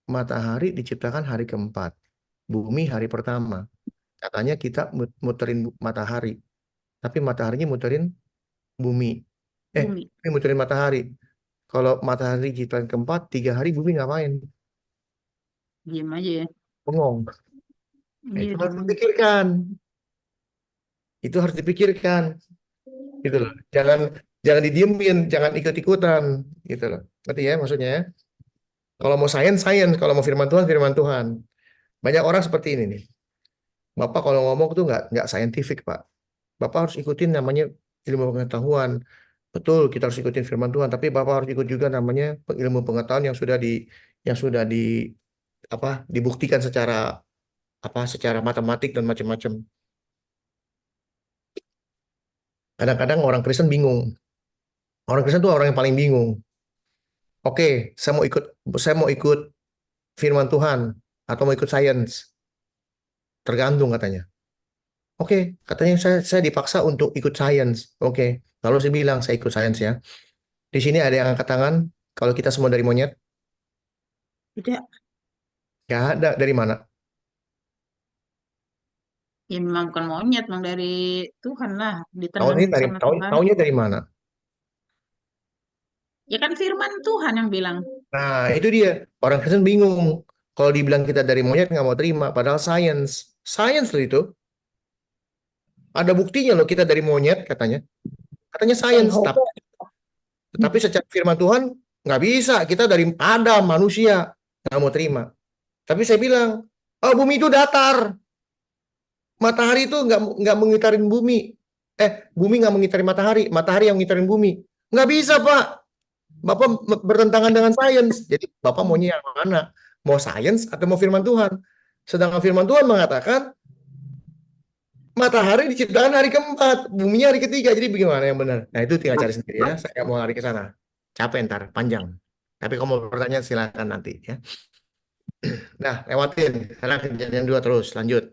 Matahari diciptakan hari keempat. Bumi hari pertama. Katanya kita muterin matahari. Tapi mataharinya muterin bumi. Bumi. Ini muterin matahari. Kalau matahari ciptaan keempat, 3 hari bumi ngapain? Diem aja ya. Bengong. Nah, Iya, itu harus diem. dipikirkan. Itu harus dipikirkan. Gitu loh. Jangan didiemin, jangan ikut-ikutan. Gitu loh. Ngerti ya maksudnya ya? Kalau mau sains, sains. Kalau mau firman Tuhan, firman Tuhan. Banyak orang seperti ini nih. Bapak kalau ngomong tuh nggak saintifik, Pak. Bapak harus ikutin namanya ilmu pengetahuan. Betul, kita harus ikutin firman Tuhan, tapi Bapak harus ikut juga namanya ilmu pengetahuan yang sudah di apa dibuktikan secara matematik dan macam-macam. Kadang-kadang orang Kristen bingung. Orang Kristen tuh orang yang paling bingung. Oke, saya mau ikut firman Tuhan atau mau ikut sains. Tergantung katanya. Oke, katanya saya dipaksa untuk ikut sains. Oke, lalu saya bilang saya ikut sains ya. Di sini ada yang angkat tangan. Kalau kita semua dari monyet, Tidak. nggak ada. Dari mana? Ya memang bukan monyet, memang dari Tuhan lah. Tahun Ditanam ini dari sama tahun Tuhan. tahunnya dari mana? Ya kan firman Tuhan yang bilang. Nah, itu dia. Orang Kristen bingung. Kalau dibilang kita dari monyet nggak mau terima, padahal sains. Sains loh itu. Ada buktinya loh kita dari monyet katanya. Katanya sains. Tapi secara firman Tuhan nggak bisa. Kita dari Adam, manusia. Nggak mau terima. Tapi saya bilang, oh bumi itu datar. Matahari itu nggak mengitarin bumi. Bumi nggak mengitarin matahari. Matahari yang mengitarin bumi. Nggak bisa, Pak. Bapak bertentangan dengan sains. Jadi Bapak maunya yang mana? Mau sains atau mau firman Tuhan? Sedangkan firman Tuhan mengatakan matahari diciptakan hari keempat, bumi hari ketiga. Jadi bagaimana yang benar? Nah itu tinggal cari sendiri ya. Saya nggak mau lari ke sana. Capek ntar, panjang. Tapi kalau mau bertanya silakan nanti ya. Nah, lewatin. Sekarang kejadian 2 terus. Lanjut.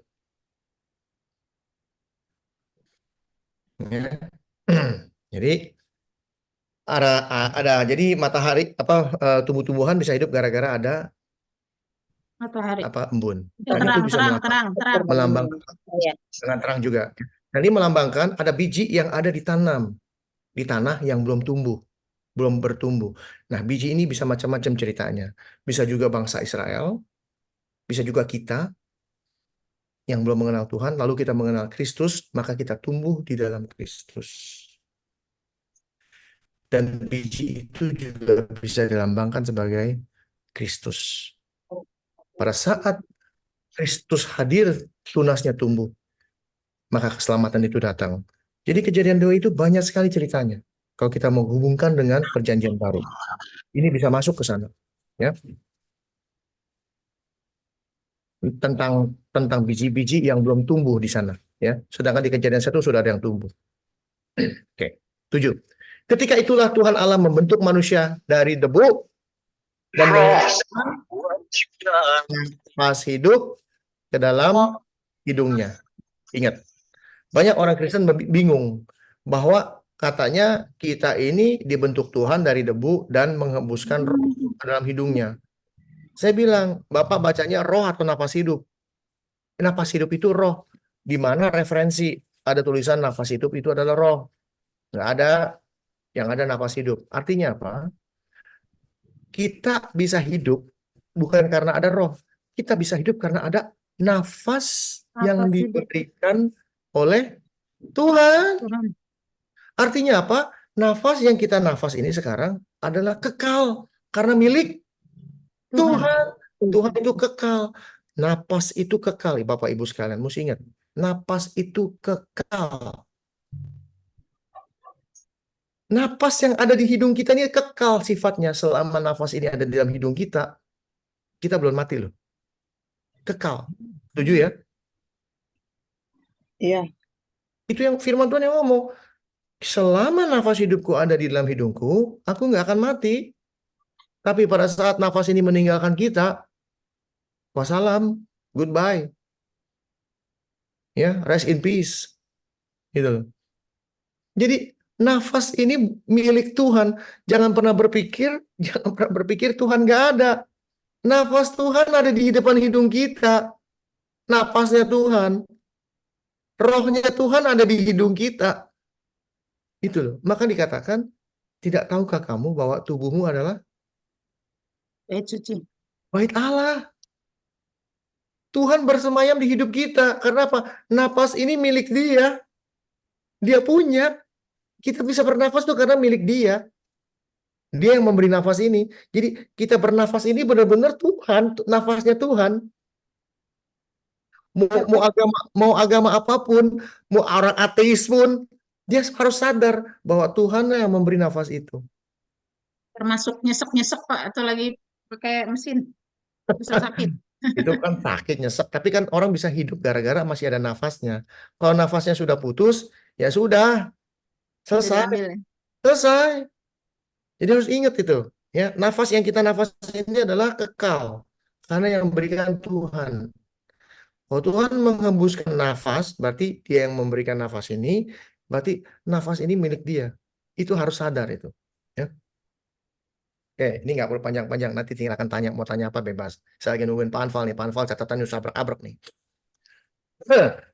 Ya. Jadi jadi matahari tumbuh-tumbuhan bisa hidup gara-gara ada Matahari. embun. Ya, Dan itu bisa terang. melambangkan Iya. dengan terang juga. Dan ini melambangkan ada biji yang ada ditanam di tanah yang belum tumbuh, belum bertumbuh. Nah, biji ini bisa macam-macam ceritanya. Bisa juga bangsa Israel, bisa juga kita yang belum mengenal Tuhan, lalu kita mengenal Kristus, maka kita tumbuh di dalam Kristus. Dan biji itu juga bisa dilambangkan sebagai Kristus. Pada saat Kristus hadir, tunasnya tumbuh, maka keselamatan itu datang. Jadi kejadian 2 itu banyak sekali ceritanya. Kalau kita mau hubungkan dengan perjanjian baru. Ini bisa masuk ke sana. Ya. Tentang biji-biji yang belum tumbuh di sana. Ya. Sedangkan di kejadian 1 sudah ada yang tumbuh. Oke. 7. Ketika itulah Tuhan Allah membentuk manusia dari debu dan nafas hidup ke dalam hidungnya. Ingat, banyak orang Kristen bingung bahwa katanya kita ini dibentuk Tuhan dari debu dan menghembuskan roh ke dalam hidungnya. Saya bilang, Bapak bacanya roh atau nafas hidup? Nafas hidup itu roh. Di mana referensi ada tulisan nafas hidup itu adalah roh. Nggak ada yang ada nafas hidup. Artinya apa? Kita bisa hidup bukan karena ada roh. Kita bisa hidup karena ada nafas yang Nafas hidup. diberikan oleh Tuhan. Tuhan. Artinya apa? Nafas yang kita nafas ini sekarang adalah kekal karena milik Tuhan. Tuhan itu kekal. Napas itu kekal. Bapak Ibu sekalian, mesti ingat. Napas itu kekal. Napas yang ada di hidung kita ini kekal sifatnya. Selama nafas ini ada di dalam hidung kita, kita belum mati loh. Kekal. Setuju ya? Iya. Itu yang firman Tuhan yang ngomong. Selama nafas hidupku ada di dalam hidungku, aku nggak akan mati. Tapi pada saat nafas ini meninggalkan kita, wassalam, goodbye. Ya, rest in peace. Gitu loh. Jadi Nafas ini milik Tuhan. Jangan pernah berpikir Tuhan nggak ada. Nafas Tuhan ada di depan hidung kita. Nafasnya Tuhan. Rohnya Tuhan ada di hidung kita. Itu loh. Maka dikatakan, tidak tahukah kamu bahwa tubuhmu adalah Bait suci. bait Allah? Tuhan bersemayam di hidup kita. Karena apa? Nafas ini milik Dia. Dia punya. Kita bisa bernafas tuh karena milik Dia. Dia yang memberi nafas ini. Jadi kita bernafas ini benar-benar Tuhan, nafasnya Tuhan. Mau agama apapun, mau orang ateis pun, dia harus sadar bahwa Tuhan yang memberi nafas itu. Termasuk nyesek-nyesek Pak, atau lagi pakai mesin. Bisa sakit. Itu kan sakit, nyesek. Tapi kan orang bisa hidup gara-gara masih ada nafasnya. Kalau nafasnya sudah putus, ya sudah. Udah Selesai. diambil ya. Selesai. Jadi harus ingat itu. Ya, nafas yang kita nafas ini adalah kekal. Karena yang memberikan Tuhan. Kalau Tuhan menghembuskan nafas, berarti Dia yang memberikan nafas ini, berarti nafas ini milik Dia. Itu harus sadar itu. Ya. Oke, ini nggak perlu panjang-panjang. Nanti tinggalkan tanya, mau tanya apa bebas. Saya lagi nungguin Pak Anfal nih. Pak Anfal catatannya usah abrek-abrek nih.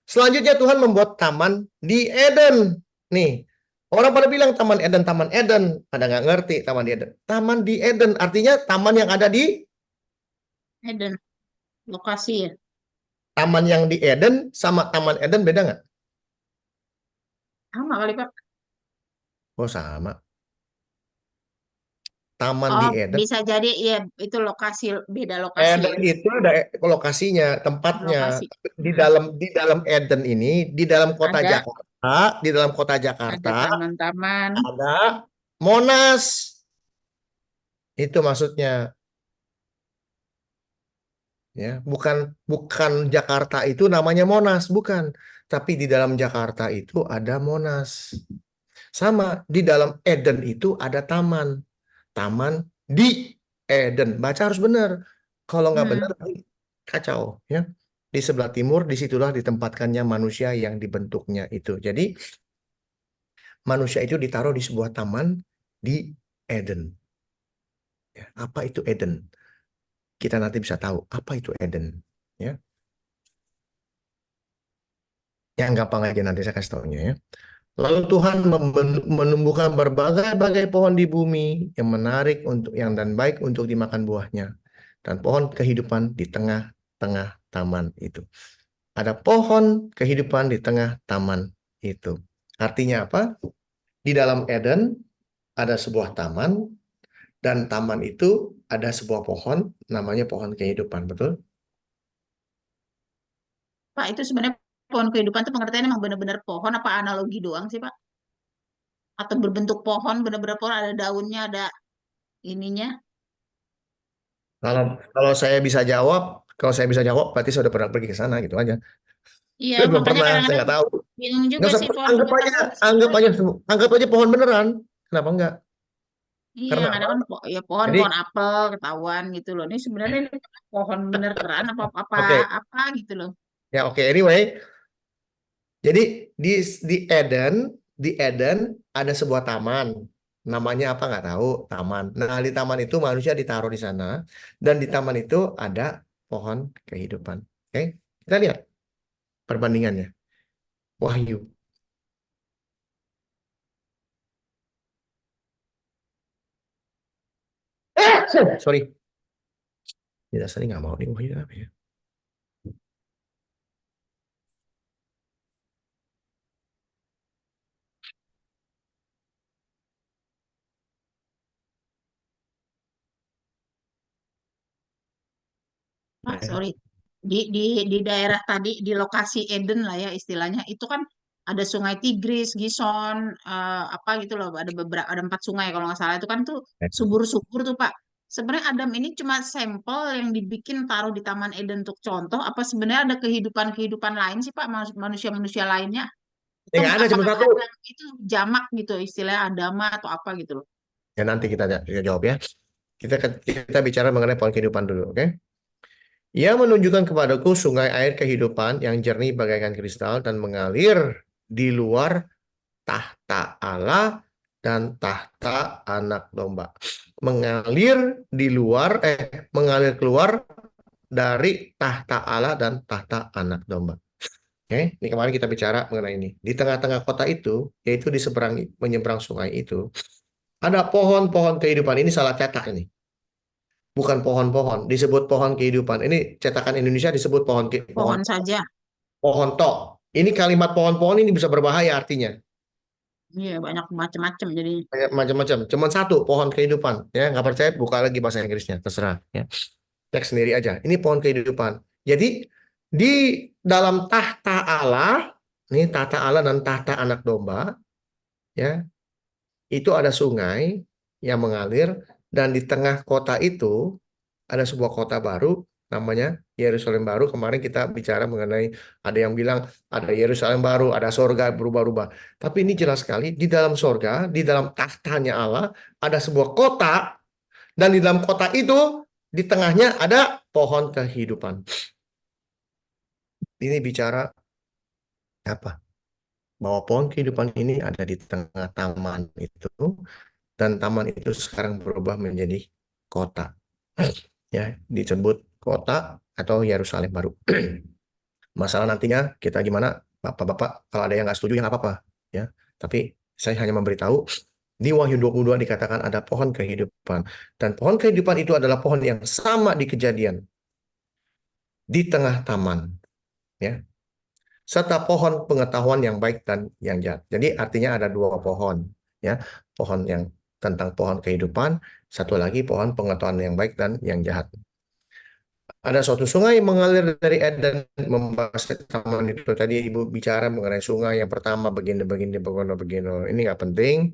Selanjutnya Tuhan membuat taman di Eden. Nih, orang pada bilang taman Eden, taman Eden. Pada nggak ngerti taman di Eden. Taman di Eden artinya taman yang ada di Eden. Lokasi ya. taman yang di Eden sama taman Eden beda nggak? Sama kali Pak. Oh sama. Taman di Oh, Eden. bisa jadi ya itu lokasi, beda lokasi Eden ya. itu ada lokasinya, tempatnya. Lokasi. Di dalam Eden ini, di dalam kota Ada Jakarta, di dalam kota ada Jakarta taman-taman. ada Monas. Itu maksudnya. Ya, bukan Jakarta itu namanya Monas, bukan. Tapi di dalam Jakarta itu ada Monas. Sama, di dalam Eden itu ada taman. Taman di Eden. Baca harus benar. Kalau nggak benar, kacau. Ya. Di sebelah timur, disitulah ditempatkannya manusia yang dibentuknya itu. Jadi, manusia itu ditaruh di sebuah taman di Eden. Ya, apa itu Eden? Kita nanti bisa tahu apa itu Eden. Ya. Yang gampang aja nanti saya kasih taunya ya. Lalu Tuhan menumbuhkan berbagai-bagai pohon di bumi yang menarik untuk dan baik untuk dimakan buahnya. Dan pohon kehidupan di tengah-tengah taman itu. Ada pohon kehidupan di tengah taman itu. Artinya apa? Di dalam Eden ada sebuah taman dan taman itu ada sebuah pohon namanya pohon kehidupan, betul? Pak, itu sebenarnya pohon kehidupan itu pengertiannya emang benar-benar pohon apa analogi doang sih Pak? Atau berbentuk pohon, benar-benar pohon, ada daunnya, ada ininya. Kalau saya bisa jawab, berarti saya udah pernah pergi ke sana gitu aja. Iya, Saya belum makanya pernah, saya kadang-kadang nggak tahu. bingung juga Nggak usah, sih pohon anggap kehidupan aja, itu apa. anggap aja pohon beneran. Kenapa enggak? Iya, Karena kadang apa? kan ya pohon Jadi, pohon apel ketahuan gitu loh. Ini sebenarnya ini pohon beneran apa apa oke, apa gitu loh. ya oke. Anyway, jadi di Eden ada sebuah taman. Namanya apa nggak tahu, taman. Nah, di taman itu manusia ditaruh di sana, dan di taman itu ada pohon kehidupan. Oke, kita lihat perbandingannya. Wahyu. Sorry. Tidak sering nggak mau nih Wahyu apa ya? Pak, sorry. Di daerah tadi di lokasi Eden lah ya istilahnya itu kan ada Sungai Tigris, Gison, apa gitu loh. Ada 4 sungai kalau nggak salah itu kan tuh subur-subur tuh Pak. Sebenarnya Adam ini cuma sampel yang dibikin taruh di Taman Eden untuk contoh. Apa sebenarnya ada kehidupan-kehidupan lain sih Pak, manusia-manusia lainnya? Ya Atau nggak ada, cuma apakah satu. Adam itu jamak gitu istilahnya Adama atau apa gitu loh? Ya nanti kita jawab ya. Kita bicara mengenai pohon kehidupan dulu, oke? Ia menunjukkan kepadaku sungai air kehidupan yang jernih bagaikan kristal dan mengalir di luar tahta Allah dan tahta anak domba. Mengalir keluar dari tahta Allah dan tahta anak domba. Oke, ini kemarin kita bicara mengenai ini. Di tengah-tengah kota itu, yaitu di menyeberang sungai itu, ada pohon-pohon kehidupan. Ini salah cetak ini. Bukan pohon-pohon, disebut pohon kehidupan. Ini cetakan Indonesia disebut pohon Pohon saja. pohon tok. Ini kalimat pohon-pohon ini bisa berbahaya artinya. Iya, banyak macam-macam jadi. Kayak macam-macam. Cuman satu pohon kehidupan. Ya, nggak percaya buka lagi bahasa Inggrisnya, terserah. Ya, cek sendiri aja. Ini pohon kehidupan. Jadi di dalam tahta Allah, ini tahta Allah dan tahta anak domba, ya, itu ada sungai yang mengalir dan di tengah kota itu ada sebuah kota baru namanya Yerusalem baru. Kemarin kita bicara mengenai ada yang bilang ada Yerusalem baru, ada sorga berubah-ubah. Tapi ini jelas sekali di dalam sorga, di dalam tahtanya Allah ada sebuah kota dan di dalam kota itu di tengahnya ada pohon kehidupan. Ini bicara apa? Bahwa pohon kehidupan ini ada di tengah taman itu dan taman itu sekarang berubah menjadi kota. Ya, disebut kota atau Yerusalem baru. Masalah nantinya kita gimana, Bapak-bapak, kalau ada yang nggak setuju ya nggak apa-apa. Ya, tapi saya hanya memberitahu di Wahyu 22 dikatakan ada pohon kehidupan. Dan pohon kehidupan itu adalah pohon yang sama di Kejadian. Di tengah taman. Ya, serta pohon pengetahuan yang baik dan yang jahat. Jadi artinya ada dua pohon. Ya, pohon yang tentang pohon kehidupan, satu lagi pohon pengetahuan yang baik dan yang jahat. Ada suatu sungai mengalir dari Eden membahas taman itu. Tadi Ibu bicara mengenai sungai yang pertama begini. Ini nggak penting,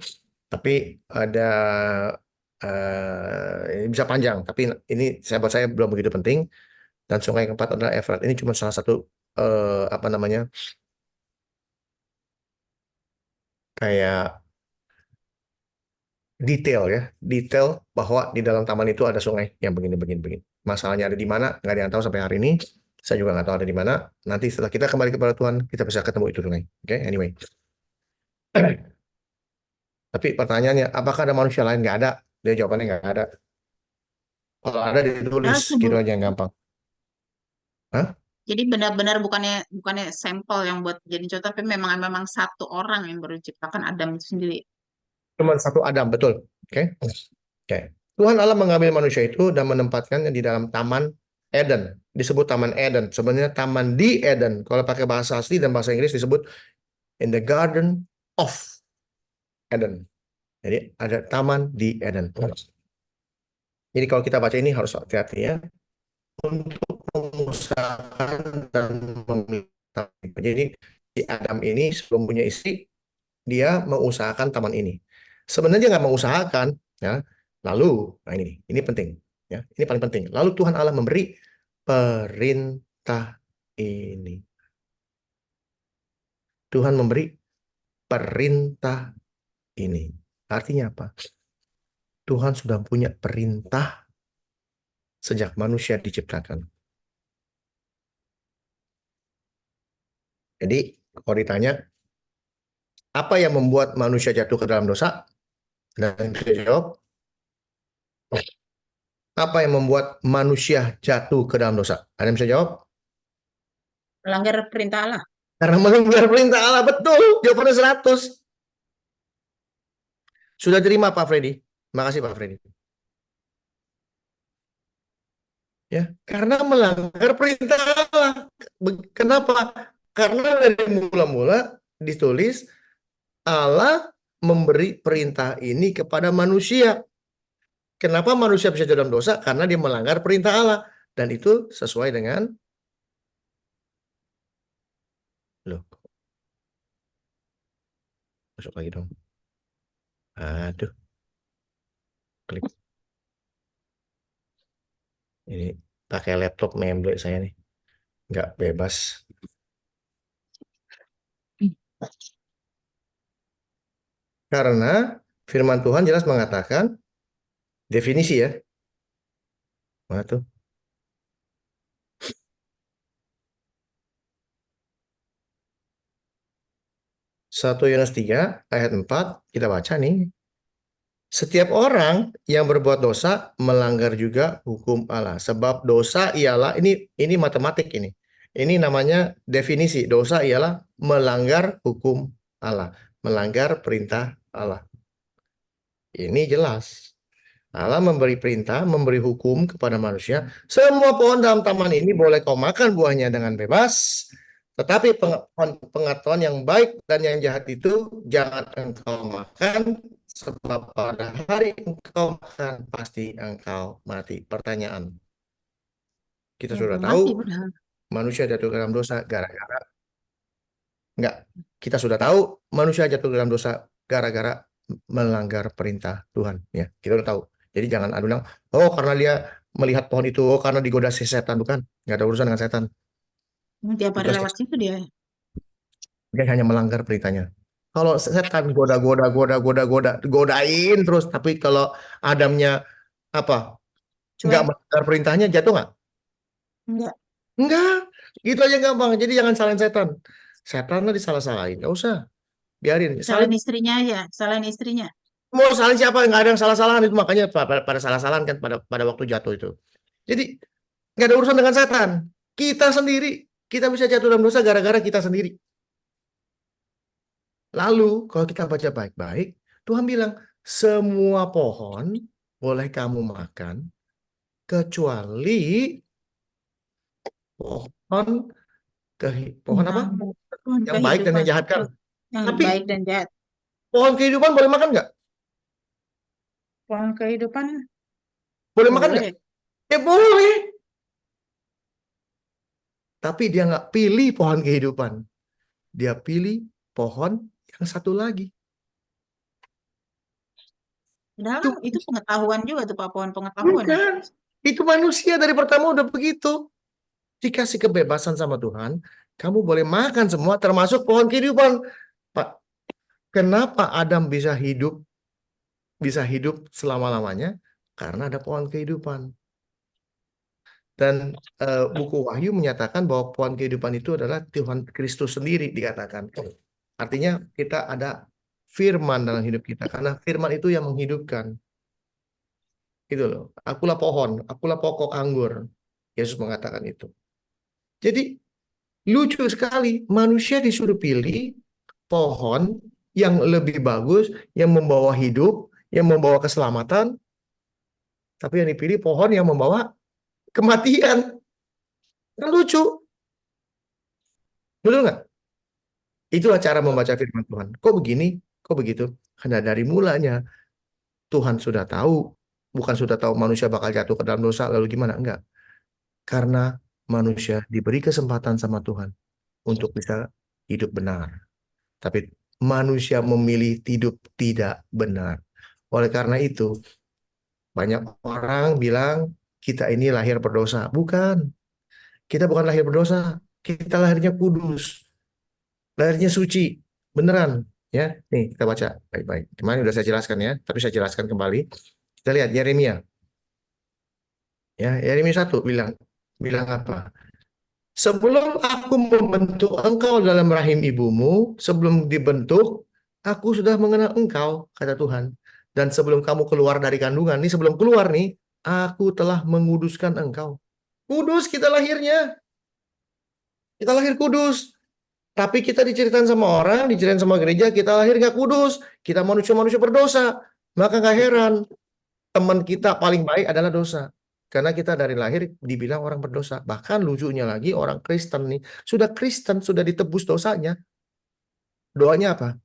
tapi ada ini bisa panjang. Tapi ini buat saya belum begitu penting. Dan sungai yang keempat adalah Efrat. Ini cuma salah satu apa namanya kayak detail bahwa di dalam taman itu ada sungai yang begini. Masalahnya ada di mana nggak ada yang tahu sampai hari ini. Saya juga nggak tahu ada di mana. Nanti setelah kita kembali kepada Tuhan, kita bisa ketemu itu sungai. Oke, anyway. Tapi pertanyaannya, apakah ada manusia lain? Nggak ada. Dia jawabannya nggak ada. Kalau ada ditulis gitu aja yang gampang. Hah? Jadi benar-benar bukannya sampel yang buat jadi contoh, tapi memang satu orang yang baru diciptakan Adam itu sendiri. Cuma satu Adam, betul. Oke. Oke. Tuhan Allah mengambil manusia itu dan menempatkannya di dalam taman Eden. Disebut taman Eden. Sebenarnya taman di Eden. Kalau pakai bahasa asli dan bahasa Inggris disebut in the Garden of Eden. Jadi ada taman di Eden. Jadi kalau kita baca ini harus hati-hati ya. Untuk mengusahakan dan memilih. Jadi si Adam ini sebelum punya istri, dia mengusahakan taman ini. Sebenarnya nggak mengusahakan, ya. Lalu, nah ini penting, ya. Ini paling penting. Lalu Tuhan Allah memberi perintah ini. Tuhan memberi perintah ini. Artinya apa? Tuhan sudah punya perintah sejak manusia diciptakan. Jadi, kalau ditanya, apa yang membuat manusia jatuh ke dalam dosa? Dan saya jawab, apa yang membuat manusia jatuh ke dalam dosa? Ada yang bisa jawab? Melanggar perintah Allah. Karena melanggar perintah Allah. Betul, jawabannya 100. Sudah terima Pak Freddy? Makasih Pak Freddy. Ya, karena melanggar perintah Allah. Kenapa? Karena dari mula-mula ditulis Allah memberi perintah ini kepada manusia. Kenapa manusia bisa dalam dosa? Karena dia melanggar perintah Allah. Dan itu sesuai dengan loh, masuk lagi dong. Aduh, klik. Ini pakai laptop memble saya nih. Nggak bebas. Karena firman Tuhan jelas mengatakan definisi ya. Mana tuh? 1 Yohanes 3 ayat 4 kita baca nih. Setiap orang yang berbuat dosa melanggar juga hukum Allah. Sebab dosa ialah ini matematik ini. Ini namanya definisi. Dosa ialah melanggar hukum Allah, melanggar perintah Allah. Ini jelas. Allah memberi perintah, memberi hukum kepada manusia. Semua pohon dalam taman ini boleh kau makan buahnya dengan bebas. Tetapi pengetahuan yang baik dan yang jahat itu jangan engkau makan. Sebab pada hari engkau makan, pasti engkau mati. Pertanyaan. Kita Ya, sudah belum tahu mati padahal. manusia jatuh ke dalam dosa gara-gara. Enggak. Kita sudah tahu manusia jatuh ke dalam dosa gara-gara melanggar perintah Tuhan. Ya, kita udah tahu. Jadi jangan adu bilang, oh karena dia melihat pohon itu, oh karena digoda si setan. Bukan. Nggak ada urusan dengan setan. Tiap hari Itu lewat situ dia. dia hanya melanggar perintahnya. Kalau setan godain terus, tapi kalau Adamnya apa? Nggak Cuek. melanggar perintahnya, jatuh nggak? Enggak. Enggak. Gitu aja gampang. Jadi jangan salahin setan. Setan lah disalah-salahin. Nggak usah. Biarin. Salahin istrinya aja. Salahin istrinya. Mau salahin siapa? Nggak ada yang salah-salahan. Itu makanya pada salah-salahan kan pada waktu jatuh itu. Jadi nggak ada urusan dengan setan. Kita sendiri. Kita bisa jatuh dalam dosa gara-gara kita sendiri. Lalu kalau kita baca baik-baik, Tuhan bilang, semua pohon boleh kamu makan, kecuali pohon pohon apa? Pohon Yang baik dan yang jahat kan. Yang Tapi baik dan jahat. pohon kehidupan boleh makan nggak? Pohon kehidupan Boleh makan nggak? boleh. Ya boleh. Tapi dia nggak pilih pohon kehidupan. Dia pilih pohon yang satu lagi. Padahal Itu itu pengetahuan juga tuh Pak, pohon pengetahuan. bukan. Itu manusia dari pertama udah begitu. Dikasih kebebasan sama Tuhan, kamu boleh makan semua termasuk pohon kehidupan. Pak, kenapa Adam bisa hidup selama-lamanya? Karena ada pohon kehidupan. Dan buku Wahyu menyatakan bahwa pohon kehidupan itu adalah Tuhan Kristus sendiri dikatakan. Artinya kita ada firman dalam hidup kita. Karena firman itu yang menghidupkan. Itu loh. Akulah pohon, akulah pokok anggur. Yesus mengatakan itu. Jadi lucu sekali. Manusia disuruh pilih pohon yang lebih bagus, yang membawa hidup, yang membawa keselamatan. Tapi yang dipilih pohon yang membawa kematian. Kan lucu. Betul nggak? Itulah cara membaca firman Tuhan. Kok begini? Kok begitu? Karena dari mulanya Tuhan sudah tahu. Bukan sudah tahu manusia bakal jatuh ke dalam dosa, lalu gimana? Enggak. Karena manusia diberi kesempatan sama Tuhan untuk bisa hidup benar. Tapi manusia memilih hidup tidak benar. Oleh karena itu, banyak orang bilang kita ini lahir berdosa. Bukan. Kita bukan lahir berdosa. Kita lahirnya kudus. Lahirnya suci. Beneran. Ya, nih kita baca baik-baik. Kemarin udah saya jelaskan ya, tapi saya jelaskan kembali. Kita lihat Yeremia. Ya, Yeremia 1 bilang apa? Sebelum aku membentuk engkau dalam rahim ibumu, sebelum dibentuk, aku sudah mengenal engkau, kata Tuhan. Dan sebelum kamu keluar dari kandungan, nih sebelum keluar nih, aku telah menguduskan engkau. Kudus kita lahirnya. Kita lahir kudus. Tapi kita diceritain sama orang, diceritain sama gereja, kita lahir gak kudus. Kita manusia-manusia berdosa. Maka gak heran, teman kita paling baik adalah dosa. Karena kita dari lahir dibilang orang berdosa. Bahkan lucunya lagi orang Kristen nih. Sudah Kristen, sudah ditebus dosanya. Doanya apa?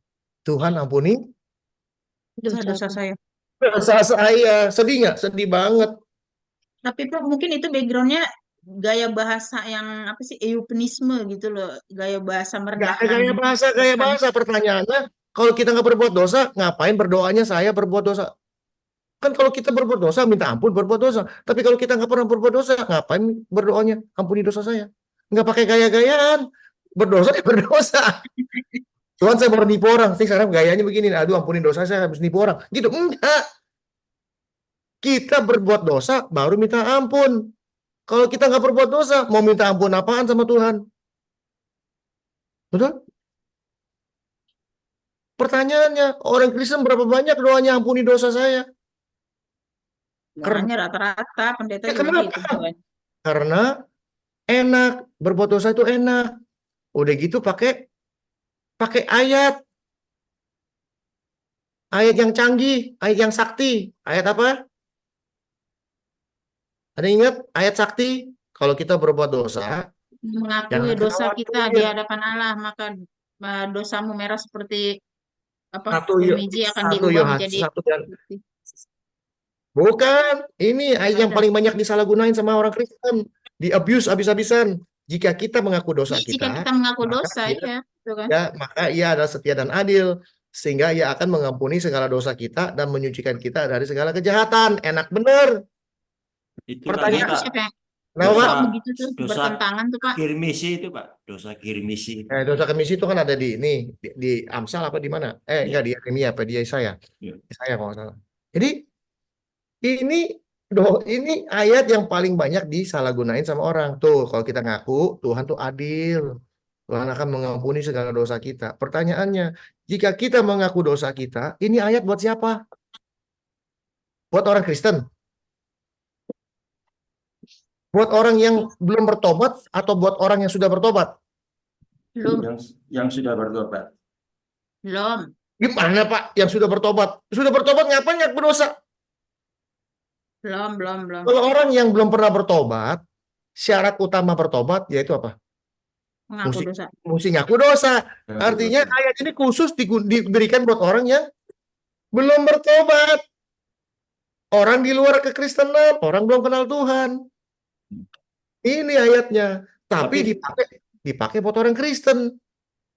Tuhan ampuni Dosa saya. dosa saya. Sedih nggak? Sedih banget. Tapi Pak, mungkin itu backgroundnya gaya bahasa yang apa sih, eufemisme gitu loh, gaya bahasa Gak ada merendahkan. gaya bahasa. Pertanyaannya, kalau kita nggak berbuat dosa, ngapain berdoanya saya berbuat dosa? Kan kalau kita berbuat dosa, minta ampun berbuat dosa. Tapi kalau kita nggak pernah berbuat dosa, ngapain berdoanya? Ampuni dosa saya. Nggak pakai gaya-gayaan. Berdosa ya berdosa. Tuhan saya baru nipu orang. Sekarang gayanya begini. Aduh ampuni dosa saya habis nipu orang. Gitu. Enggak. Kita berbuat dosa, baru minta ampun. Kalau kita nggak berbuat dosa, mau minta ampun apaan sama Tuhan? Betul? Pertanyaannya, orang Kristen berapa banyak doanya ampuni dosa saya? Doanya rata-rata pendeta Ya, juga kenapa? gitu doanya. Karena enak, berbuat dosa itu enak. Udah gitu pakai ayat yang canggih, ayat yang sakti. Ayat apa? Ada yang ingat ayat sakti? Kalau kita berbuat dosa, Mengakui jangan dosa kita di khawatir. hadapan Allah, maka dosamu merah seperti apa? Satu Biji akan satu diubah Yohanes menjadi satu dan putih. bukan. Ini ayat yang Ada. paling banyak disalahgunain sama orang Kristen, di abuse habis-habisan. Jika kita mengaku dosa Iya, jika kita, kita mengaku maka dosa, dia, ya, itu kan. maka ia adalah setia dan adil, sehingga ia akan mengampuni segala dosa kita dan menyucikan kita dari segala kejahatan. Enak bener. Itu Nah, lagi itu Pertanyaan, Pak, siapa yang kenapa dosa Pak? begitu tuh dosa bertentangan tuh, Pak? kirmisi itu Pak, dosa kirmisi. Dosa kemisi itu kan ada di ini, di Amsal apa di mana? Ya. Enggak, di Yeremia apa di Yesaya? Ya. Yesaya kalau nggak salah. Jadi ini ayat yang paling banyak disalahgunain sama orang. Tuh, kalau kita ngaku Tuhan tuh adil. Tuhan akan mengampuni segala dosa kita. Pertanyaannya, jika kita mengaku dosa kita, ini ayat buat siapa? Buat orang Kristen? Buat orang yang belum bertobat atau buat orang yang sudah bertobat? Belum, Yang sudah bertobat. belum. Gimana Pak yang sudah bertobat? Sudah bertobat ngapain yang berdosa? Belum. Kalau orang yang belum pernah bertobat, syarat utama bertobat yaitu apa? Mengaku dosa. Mesti ngaku dosa. Artinya ayat ini khusus diberikan buat orang yang belum bertobat. Orang di luar kekristenan, orang belum kenal Tuhan. Ini ayatnya. Tapi dipakai buat orang Kristen.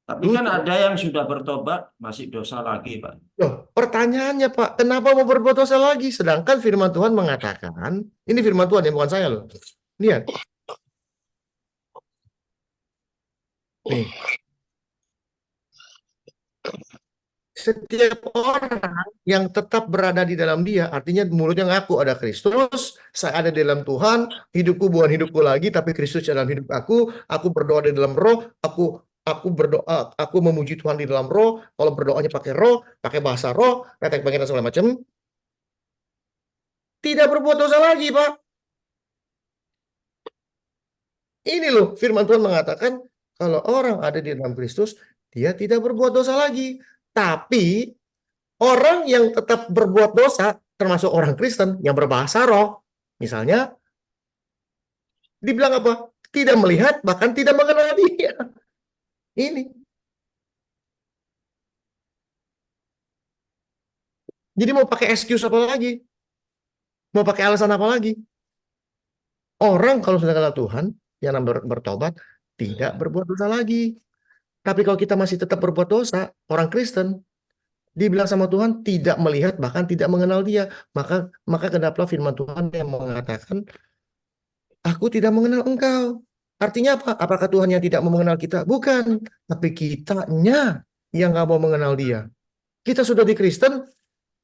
Tapi kan ada yang sudah bertobat masih dosa lagi Pak. Loh, pertanyaannya Pak, kenapa mau berbuat dosa lagi? Sedangkan firman Tuhan mengatakan, ini firman Tuhan ya, bukan saya loh. Lihat. Nih. Setiap orang yang tetap berada di dalam dia, artinya mulutnya ngaku ada Kristus, saya ada di dalam Tuhan, hidupku bukan hidupku lagi, tapi Kristus dalam hidup aku berdoa di dalam roh, aku berdoa, aku memuji Tuhan di dalam roh, kalau berdoanya pakai roh, pakai bahasa roh, kata pangeran segala macam, tidak berbuat dosa lagi, Pak. Ini loh, firman Tuhan mengatakan, kalau orang ada di dalam Kristus, dia tidak berbuat dosa lagi. Tapi orang yang tetap berbuat dosa, termasuk orang Kristen yang berbahasa roh, misalnya, dibilang apa? Tidak melihat, bahkan tidak mengenal dia. Ini. Jadi mau pakai excuse apa lagi? Mau pakai alasan apa lagi? Orang kalau sudah kenal Tuhan, yang bertobat, tidak berbuat dosa lagi. Tapi kalau kita masih tetap berbuat dosa, orang Kristen, dibilang sama Tuhan tidak melihat bahkan tidak mengenal dia, maka genaplah firman Tuhan yang mengatakan aku tidak mengenal engkau. Artinya apa? Apakah Tuhan yang tidak mau mengenal kita? Bukan, tapi kitanya yang nggak mau mengenal dia. Kita sudah di Kristen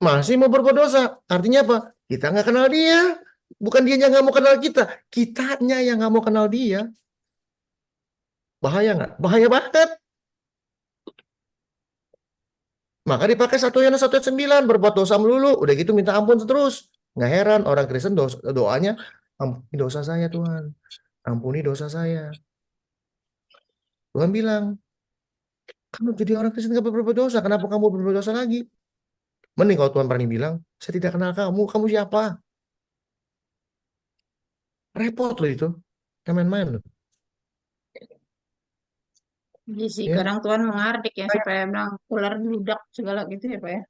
masih mau berbuat dosa. Artinya apa? Kita nggak kenal dia. Bukan dia yang nggak mau kenal kita, kitanya yang nggak mau kenal dia. Bahaya nggak? Bahaya banget. Maka dipakai 1 Yohanes 1:9, berbuat dosa melulu, udah gitu minta ampun terus. Nggak heran orang Kristen doanya, ampuni dosa saya Tuhan, ampuni dosa saya. Tuhan bilang, kamu jadi orang Kristen nggak berbuat dosa, kenapa kamu berbuat dosa lagi? Mending kalau Tuhan berani bilang, saya tidak kenal kamu siapa? Repot loh itu, jangan main-main loh. Jadi sih, Ya. kadang Tuhan mengardik ya, supaya bilang ular ludak segala gitu ya, Pak ya.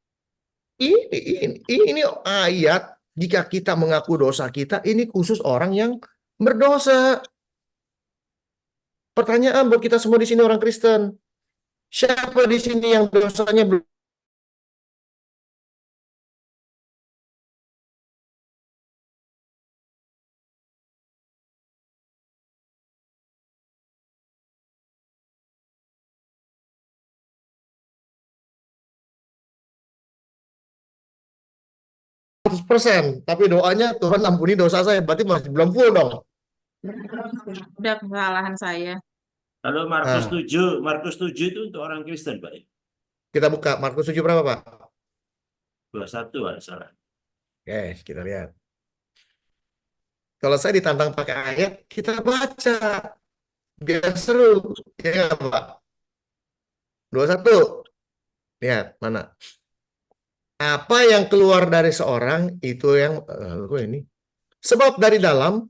Ini ayat, jika kita mengaku dosa kita, ini khusus orang yang berdosa. Pertanyaan buat kita semua di sini orang Kristen. Siapa di sini yang dosanya belum %, tapi doanya Tuhan ampuni dosa saya, berarti masih belum full dong. Udah kesalahan saya. Kalau Markus 7 itu untuk orang Kristen Pak. Kita buka Markus 7 berapa, Pak? 21 ada salah. Oke, kita lihat. Kalau saya ditantang pakai ayat, kita baca. Biar seru. Ya nggak, Pak? 21. Lihat, mana? Apa yang keluar dari seorang, itu yang... ini. Sebab dari dalam,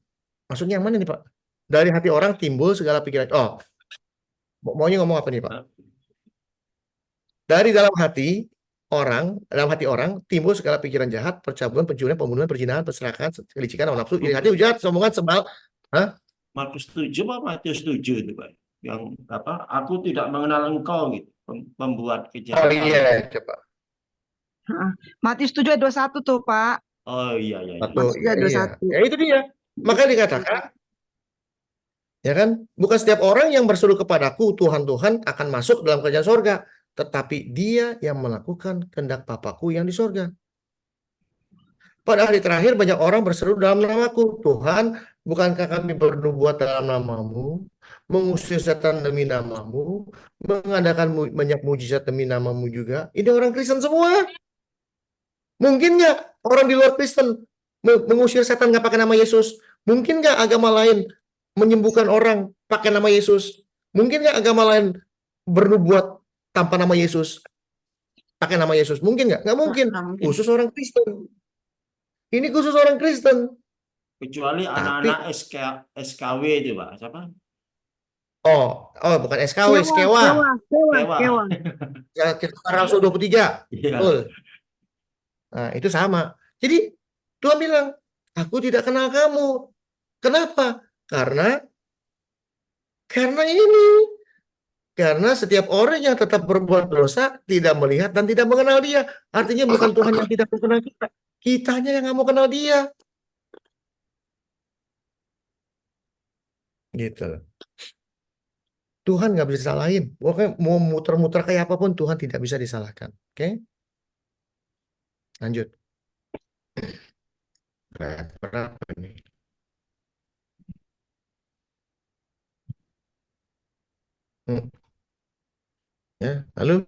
maksudnya yang mana nih, Pak? Dari hati orang timbul segala pikiran. Oh, maunya ngomong apa nih, Pak? Dari dalam hati orang timbul segala pikiran jahat, percabulan, pencurian, pembunuhan, perzinahan, perserakan, kelicikan, hawa nafsu, iri hati, hujat, sombongan, sebal. Hah? Markus 7 apa Matius 7 itu, Pak? Yang apa? Aku tidak mengenal engkau gitu, pembuat Oh kejahatan. iya, coba. Matius 7 ayat 21 tuh, Pak. Oh iya iya. iya. Satu, Maksudnya iya. 21. Ya itu dia. Maka dikatakan, ya kan, bukan setiap orang yang berseru kepadaku, Tuhan, Tuhan, akan masuk dalam kerajaan sorga, tetapi dia yang melakukan kehendak Papaku yang di sorga. Pada hari terakhir banyak orang berseru dalam namaku, Tuhan, bukankah kami bernubuat dalam namamu, mengusir setan demi namamu, mengadakan banyak mujizat demi namamu juga? Ini orang Kristen semua. Mungkin nggak orang di luar Kristen mengusir setan nggak pakai nama Yesus? Mungkin nggak agama lain menyembuhkan orang pakai nama Yesus? Mungkin nggak agama lain bernubuat tanpa nama Yesus? Pakai nama Yesus? Mungkin nggak? Nggak mungkin. Nggak mungkin. Khusus orang Kristen. Ini khusus orang Kristen. Kecuali Tapi- anak-anak SKW itu, Pak. Siapa? Oh, bukan SKW, Skewa. Dewa. Rasul 23. Iya. Betul. Nah, itu sama. Jadi Tuhan bilang, aku tidak kenal kamu. Kenapa? Karena ini. Karena setiap orang yang tetap berbuat dosa tidak melihat dan tidak mengenal Dia. Artinya bukan Tuhan yang tidak mengenal kita. Kitanya yang nggak mau kenal Dia. Gitu. Tuhan nggak bisa disalahin. Pokoknya mau muter-muter kayak apapun, Tuhan tidak bisa disalahkan. Oke? Lanjut. Berapa ini? Ya, lalu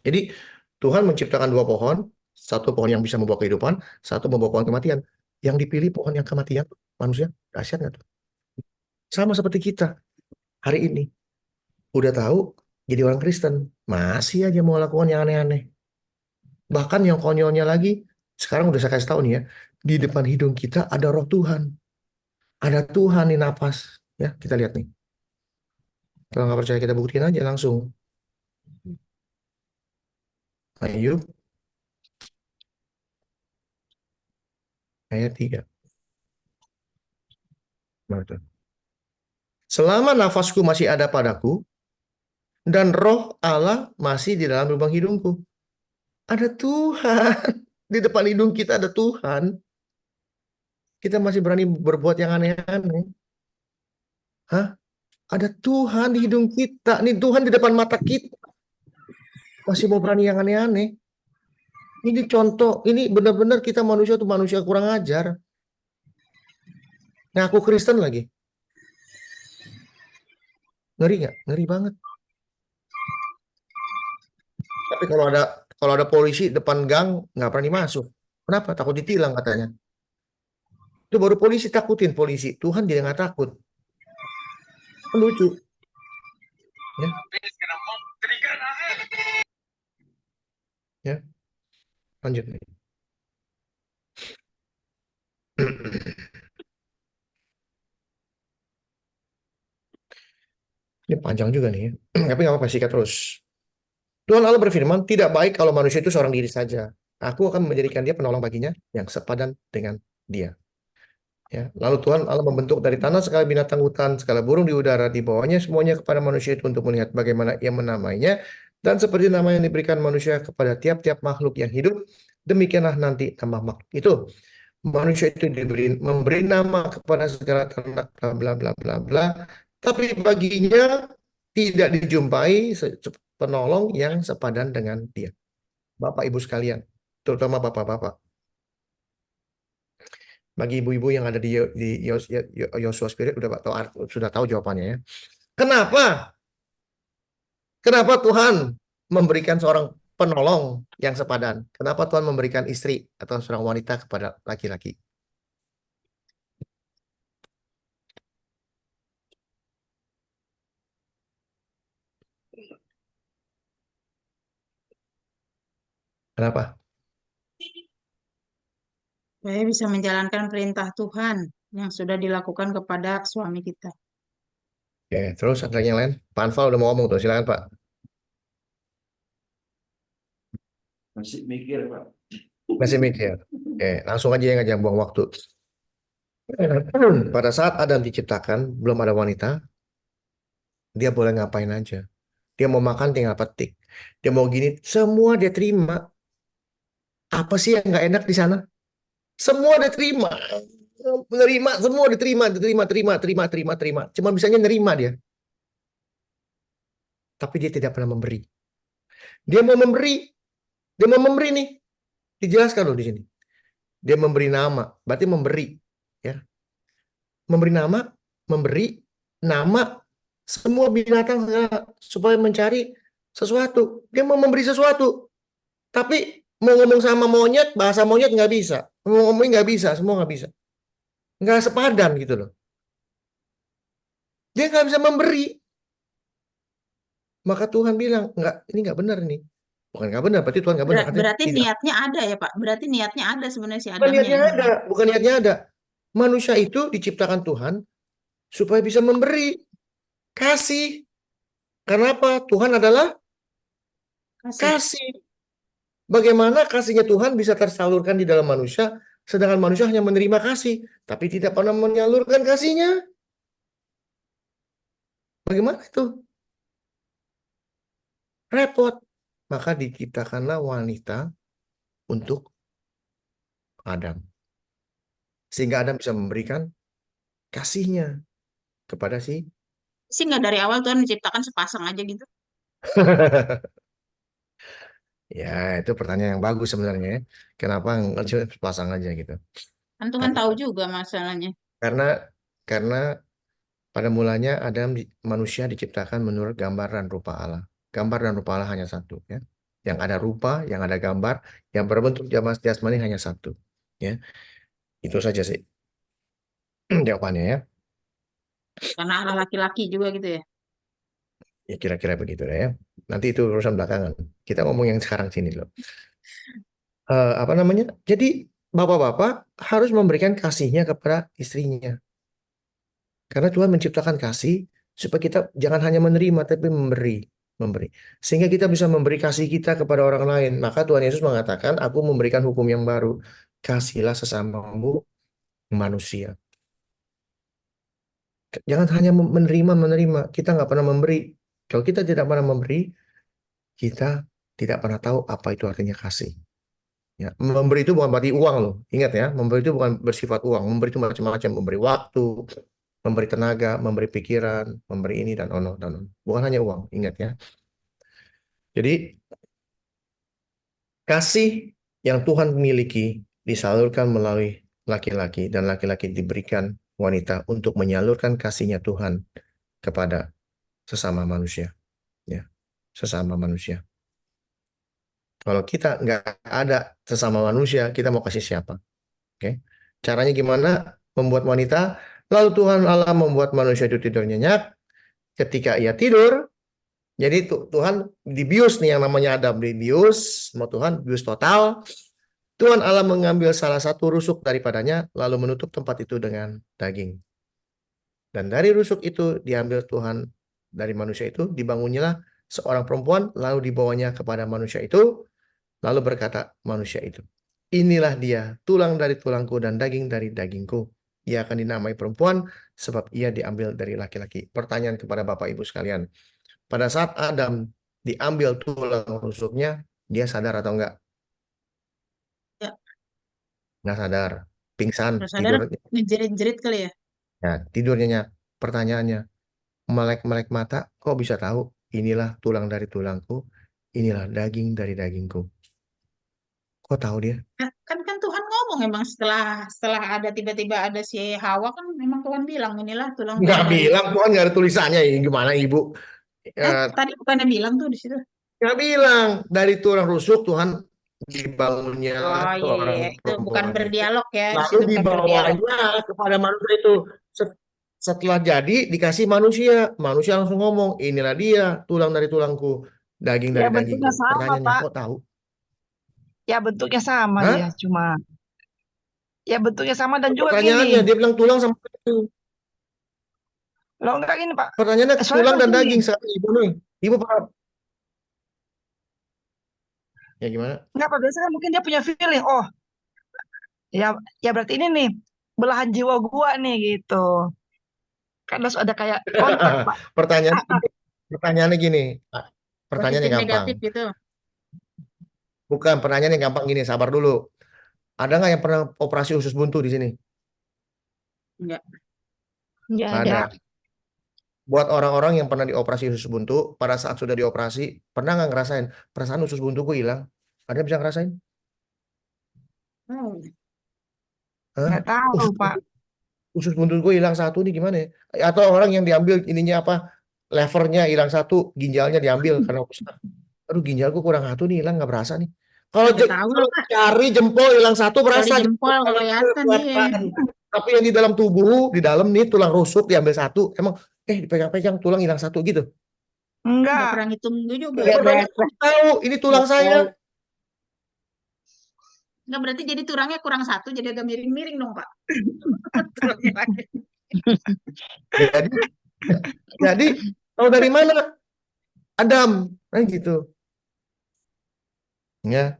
jadi Tuhan menciptakan dua pohon, satu pohon yang bisa membawa kehidupan, satu membawa pohon kematian. Yang dipilih pohon yang kematian, manusia, dahsyat nggak tuh? Sama seperti kita hari ini. Udah tahu jadi orang Kristen, masih aja mau lakukan yang aneh-aneh. Bahkan yang konyolnya lagi, sekarang udah saya kasih tahu nih ya, di depan hidung kita ada roh Tuhan. Ada Tuhan di napas. Ya, kita lihat nih. Kalau nggak percaya kita buktiin aja langsung. Ayub ayat 3. Selama nafasku masih ada padaku, dan roh Allah masih di dalam lubang hidungku. Ada Tuhan. Di depan hidung kita ada Tuhan. Kita masih berani berbuat yang aneh-aneh. Hah? Ada Tuhan di hidung kita. Nih Tuhan di depan mata kita. Masih mau berani yang aneh-aneh. Ini contoh. Ini benar-benar kita manusia tuh manusia kurang ajar. Ngaku Kristen lagi. Ngeri nggak? Ngeri banget. Tapi kalau ada polisi depan gang nggak berani masuk. Kenapa? Takut ditilang katanya. Itu baru polisi takutin polisi. Tuhan dia nggak takut. Lucu. Ya. Ya. Lanjut nih. Ini panjang juga nih ya. Tapi nggak apa-apa, sikat terus. Tuhan Allah berfirman, tidak baik kalau manusia itu seorang diri saja. Aku akan menjadikan dia penolong baginya yang sepadan dengan dia. Ya. Lalu Tuhan Allah membentuk dari tanah segala binatang hutan, segala burung di udara, di bawahnya semuanya kepada manusia itu untuk melihat bagaimana ia menamainya. Dan seperti nama yang diberikan manusia kepada tiap-tiap makhluk yang hidup, demikianlah nanti nama makhluk itu. Manusia itu memberi nama kepada segala ternak, bla bla bla bla bla. Tapi baginya tidak dijumpai penolong yang sepadan dengan dia. Bapak Ibu sekalian, terutama bapak-bapak. Bagi ibu-ibu yang ada di Yosua Spirit sudah tahu jawabannya ya. Kenapa? Kenapa Tuhan memberikan seorang penolong yang sepadan? Kenapa Tuhan memberikan istri atau seorang wanita kepada laki-laki? Kenapa? Supaya bisa menjalankan perintah Tuhan yang sudah dilakukan kepada suami kita. Oke, terus ada yang lain? Pak Anfal udah mau ngomong tuh, silakan Pak. Masih mikir, Pak. Masih mikir. Oke, langsung aja yang aja buang waktu. Pada saat Adam diciptakan, belum ada wanita, dia boleh ngapain aja. Dia mau makan tinggal petik. Dia mau gini, semua dia terima. Apa sih yang nggak enak di sana? Semua dia terima. Menerima, semua diterima, terima. Cuma bisanya nerima dia. Tapi dia tidak pernah memberi. Dia mau memberi nih. Dijelaskan loh di sini. Dia memberi nama, berarti memberi, ya. Memberi nama, semua binatang supaya mencari sesuatu. Dia mau memberi sesuatu, tapi mau ngomong sama monyet, bahasa monyet nggak bisa. Mau ngomongin nggak bisa, semua nggak bisa. Nggak sepadan gitu loh. Dia nggak bisa memberi. Maka Tuhan bilang, ini nggak benar ini. Bukan nggak benar, berarti Tuhan nggak benar. Artinya Berarti tidak. niatnya ada ya Pak? Berarti niatnya ada sebenarnya si Bukan Adamnya niatnya ya? ada, bukan niatnya ada. Manusia itu diciptakan Tuhan supaya bisa memberi kasih. Karena apa? Tuhan adalah Kasih. kasih. Bagaimana kasihnya Tuhan bisa tersalurkan di dalam manusia, sedangkan manusia hanya menerima kasih, tapi tidak pernah menyalurkan kasihnya. Bagaimana itu? Repot. Maka diciptakanlah wanita untuk Adam. Sehingga Adam bisa memberikan kasihnya kepada si Sih nggak dari awal Tuhan menciptakan sepasang aja gitu? ya, itu pertanyaan yang bagus sebenarnya, ya. Kenapa nggak pasang aja gitu? Kan Tuhan tahu juga masalahnya. Karena pada mulanya manusia diciptakan menurut gambar dan rupa Allah. Gambar dan rupa Allah hanya satu, ya. Yang ada rupa, yang ada gambar, yang berbentuk jasmani hanya satu, ya. Itu saja sih jawabannya, ya. Karena anak laki-laki juga gitu ya. Ya kira-kira begitu deh, ya. Nanti itu urusan belakangan. Kita ngomong yang sekarang sini loh. Apa namanya? Jadi bapak-bapak harus memberikan kasihnya kepada istrinya. Karena Tuhan menciptakan kasih supaya kita jangan hanya menerima tapi memberi. Sehingga kita bisa memberi kasih kita kepada orang lain. Maka Tuhan Yesus mengatakan, aku memberikan hukum yang baru. Kasihilah sesamamu manusia. Jangan hanya menerima. Kita nggak pernah memberi. Kalau kita tidak pernah memberi, kita tidak pernah tahu apa itu artinya kasih. Ya, memberi itu bukan berarti uang loh. Ingat ya, memberi itu bukan bersifat uang. Memberi itu macam-macam. Memberi waktu, memberi tenaga, memberi pikiran, memberi ini dan ono dan ono. Bukan hanya uang, ingat ya. Jadi kasih yang Tuhan miliki disalurkan melalui laki-laki dan laki-laki diberikan wanita untuk menyalurkan kasihnya Tuhan kepada sesama manusia, ya, sesama manusia. Kalau kita nggak ada sesama manusia, kita mau kasih siapa? Oke, caranya gimana? Membuat wanita. Lalu Tuhan Allah membuat manusia itu tidur nyenyak. Ketika ia tidur, jadi Tuhan dibius nih yang namanya Adam, dibius sama Tuhan, bius total. Tuhan Allah mengambil salah satu rusuk daripadanya, lalu menutup tempat itu dengan daging. Dan dari rusuk itu diambil Tuhan dari manusia itu, dibangunnya seorang perempuan, lalu dibawanya kepada manusia itu, lalu berkata manusia itu, inilah dia, tulang dari tulangku dan daging dari dagingku. Ia akan dinamai perempuan sebab ia diambil dari laki-laki. Pertanyaan kepada Bapak Ibu sekalian. Pada saat Adam diambil tulang rusuknya, dia sadar atau enggak? Ya. Nggak sadar. Pingsan. Terus sadar Tidur. ngejerit-jerit kali ya. Ya, tidurnya. Pertanyaannya, melek-melek mata, kok bisa tahu? Inilah tulang dari tulangku, inilah daging dari dagingku. Kok tahu dia? Kan Tuhan ngomong emang setelah ada tiba-tiba ada si Hawa kan memang Tuhan bilang inilah tulang Nggak dari. bilang, Tuhan nggak ada tulisannya. Gimana Ibu? Tadi bukannya bilang tuh di situ. Nggak bilang dari tulang rusuk Tuhan dibangunnya Oh iya, seorang iya. Itu bukan perempuan itu. berdialog ya, di Lalu situ bukan berdialog. dibawanya kepada manusia itu. Setelah jadi dikasih manusia, manusia langsung ngomong, inilah dia tulang dari tulangku, daging Ya dari bentuknya dagingku. sama, Pertanyaannya, Pak. kok tahu? Ya bentuknya sama Hah? dia, cuma ya bentuknya sama dan juga Pertanyaannya, gini. dia bilang tulang sama daging. Loh enggak gini, Pak. Pertanyaannya Soalnya tulang kan dan gini. daging. Sekarang ibu nih, ibu paham? Ya gimana? Enggak, Pak. Biasanya mungkin dia punya feeling. Oh, ya ya berarti ini nih belahan jiwa gua nih gitu. Kan harus ada kayak kontak, Pak. Pertanyaan, pertanyaannya gini. Pertanyaannya Positif gampang. negatif gitu. Bukan, pertanyaannya gampang gini. Sabar dulu. Ada nggak yang pernah operasi usus buntu di sini? Enggak. Nggak Nggak ada. ada. Buat orang-orang yang pernah dioperasi usus buntu, pada saat sudah dioperasi, pernah nggak ngerasain perasaan usus buntuku hilang? Ada yang bisa ngerasain? Oh, Hah? Nggak tahu, Usus Pak. usus buntuku hilang satu nih gimana ya? Atau orang yang diambil ininya apa? Levernya hilang satu, ginjalnya diambil karena aduh ginjalku kurang satu nih hilang nggak berasa nih. Kalau nggak tahu lah, kalau Pak. jari jempol hilang satu Dari berasa jempol jempol kelihatan iya. kelihatan. Tapi yang di dalam tubuh, di dalam nih tulang rusuk diambil satu, emang dipegang-pegang tulang hilang satu gitu. Nggak Enggak. pernah ngitung itu juga. Nggak Makanya berasa. aku tahu ini tulang saya. Nggak berarti jadi tulangnya kurang satu, jadi agak miring-miring dong, Pak. Tulangnya lagi. Jadi jadi tahu dari mana? Adam, kan gitu. Ya,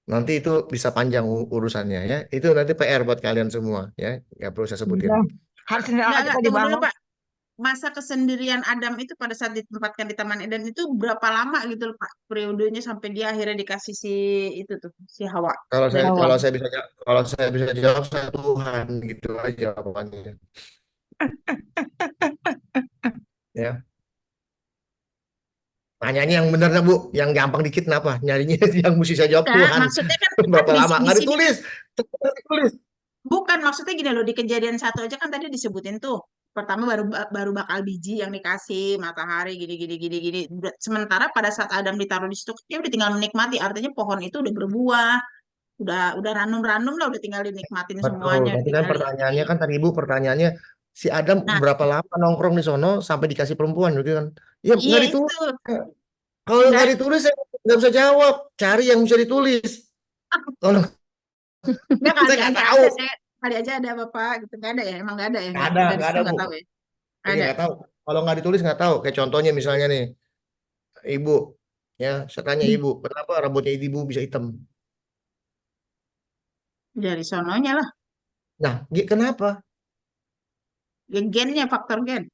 nanti itu bisa panjang urusannya ya. Itu nanti PR buat kalian semua ya. Nggak perlu saya sebutin. Udah. Hari Senin aja Nggak, kita tunggu dulu, dibangun. Pak. Masa kesendirian Adam itu pada saat ditempatkan di Taman Eden itu berapa lama gitu loh, Pak? Periodenya sampai dia akhirnya dikasih si itu tuh, si Hawa. Kalau saya Dari Hawa. kalau saya bisa kalau saya bisa jawab saya Tuhan gitu aja jawabannya. Ya. Tanyanya yang benar Bu, yang gampang dikit kenapa? Nyarinya yang mesti saya jawab Nah, Tuhan. maksudnya kan Berapa di, lama? di Nggak sini ditulis. Nggak ditulis. bukan maksudnya gini loh, di kejadian satu aja kan tadi disebutin tuh. Pertama baru bakal biji yang dikasih matahari gini gini gini gini. Sementara pada saat Adam ditaruh di situ dia udah tinggal menikmati, artinya pohon itu udah berbuah, udah ranum-ranum lah, udah tinggal dinikmatin Betul. semuanya, udah Tapi kan tinggal pertanyaannya kan tadi Ibu pertanyaannya si Adam Nah, berapa lama nongkrong di sono sampai dikasih perempuan gitu kan? Ya iya nggak itu. ditulis. Kalau Enggak, nggak ditulis saya nggak bisa jawab. Cari yang bisa ditulis. Kalau enggak saya kali nggak aja tahu. kali aja ada Bapak gitu. Enggak ada ya, emang enggak ada ya, Nggak enggak di ada situ Bu. enggak tahu ya. Iya Ada. nggak tahu. Kalau nggak ditulis nggak tahu. Kayak contohnya misalnya nih, Ibu, ya saya tanya Ibu, kenapa rambutnya Ibu bisa hitam? Dari sononya lah. Nah, kenapa? Gennya, faktor gen.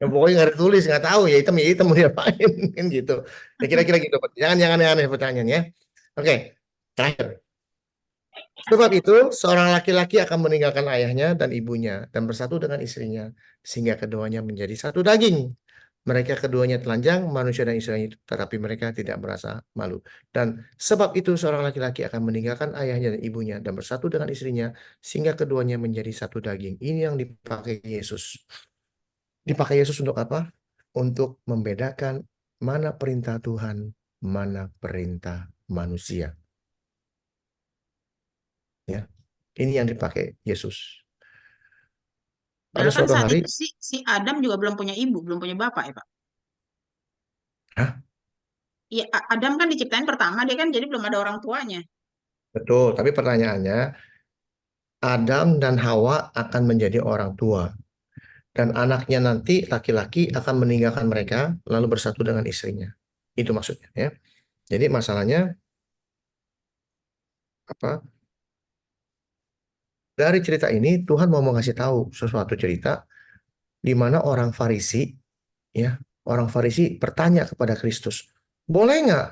Ya, pokoknya nggak ditulis, nggak tahu ya hitam mau diapain kan gitu. Ya kira-kira gitu. Jangan aneh-aneh pertanyaannya. Oke, terakhir. Sebab itu, seorang laki-laki akan meninggalkan ayahnya dan ibunya dan bersatu dengan istrinya, sehingga keduanya menjadi satu daging. Mereka keduanya telanjang, manusia dan istrinya itu, tetapi mereka tidak merasa malu. Dan sebab itu, seorang laki-laki akan meninggalkan ayahnya dan ibunya dan bersatu dengan istrinya, sehingga keduanya menjadi satu daging. Ini yang dipakai Yesus. Dipakai Yesus untuk apa? Untuk membedakan mana perintah Tuhan, mana perintah manusia. Ya, ini yang dipakai Yesus. Ada Padahal kan suatu saat hari, itu si Adam juga belum punya ibu, belum punya bapak ya, Pak. hah? Iya, Adam kan diciptain pertama, dia kan jadi belum ada orang tuanya. Betul, tapi pertanyaannya, Adam dan Hawa akan menjadi orang tua. Dan anaknya nanti laki-laki akan meninggalkan mereka, lalu bersatu dengan istrinya. Itu maksudnya. Ya. Jadi masalahnya, apa? Dari cerita ini, Tuhan mau mengasih tahu sesuatu cerita, di mana orang Farisi, ya, orang Farisi bertanya kepada Kristus, boleh nggak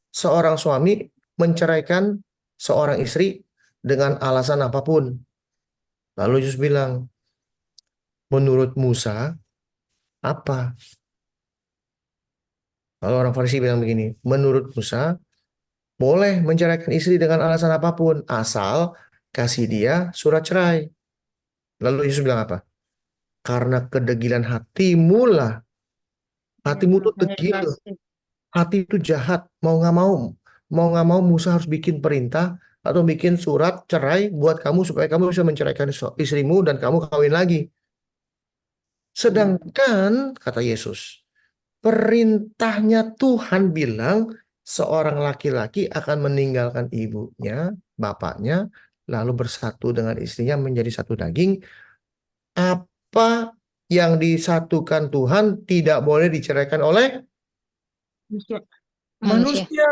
seorang suami menceraikan seorang istri dengan alasan apapun? Lalu Yesus bilang, menurut Musa, apa? Lalu orang Farisi bilang begini, menurut Musa, boleh menceraikan istri dengan alasan apapun, asal kasih dia surat cerai. Lalu Yesus bilang apa? Karena kedegilan hatimu lah. Hatimu tuh Makanya degil. dikasih. Hati itu jahat, mau nggak mau Musa harus bikin perintah atau bikin surat cerai buat kamu supaya kamu bisa menceraikan istrimu dan kamu kawin lagi. Sedangkan kata Yesus, perintahnya Tuhan bilang seorang laki-laki akan meninggalkan ibunya, bapaknya, lalu bersatu dengan istrinya menjadi satu daging. Apa yang disatukan Tuhan tidak boleh diceraikan oleh Manusia. Manusia. manusia.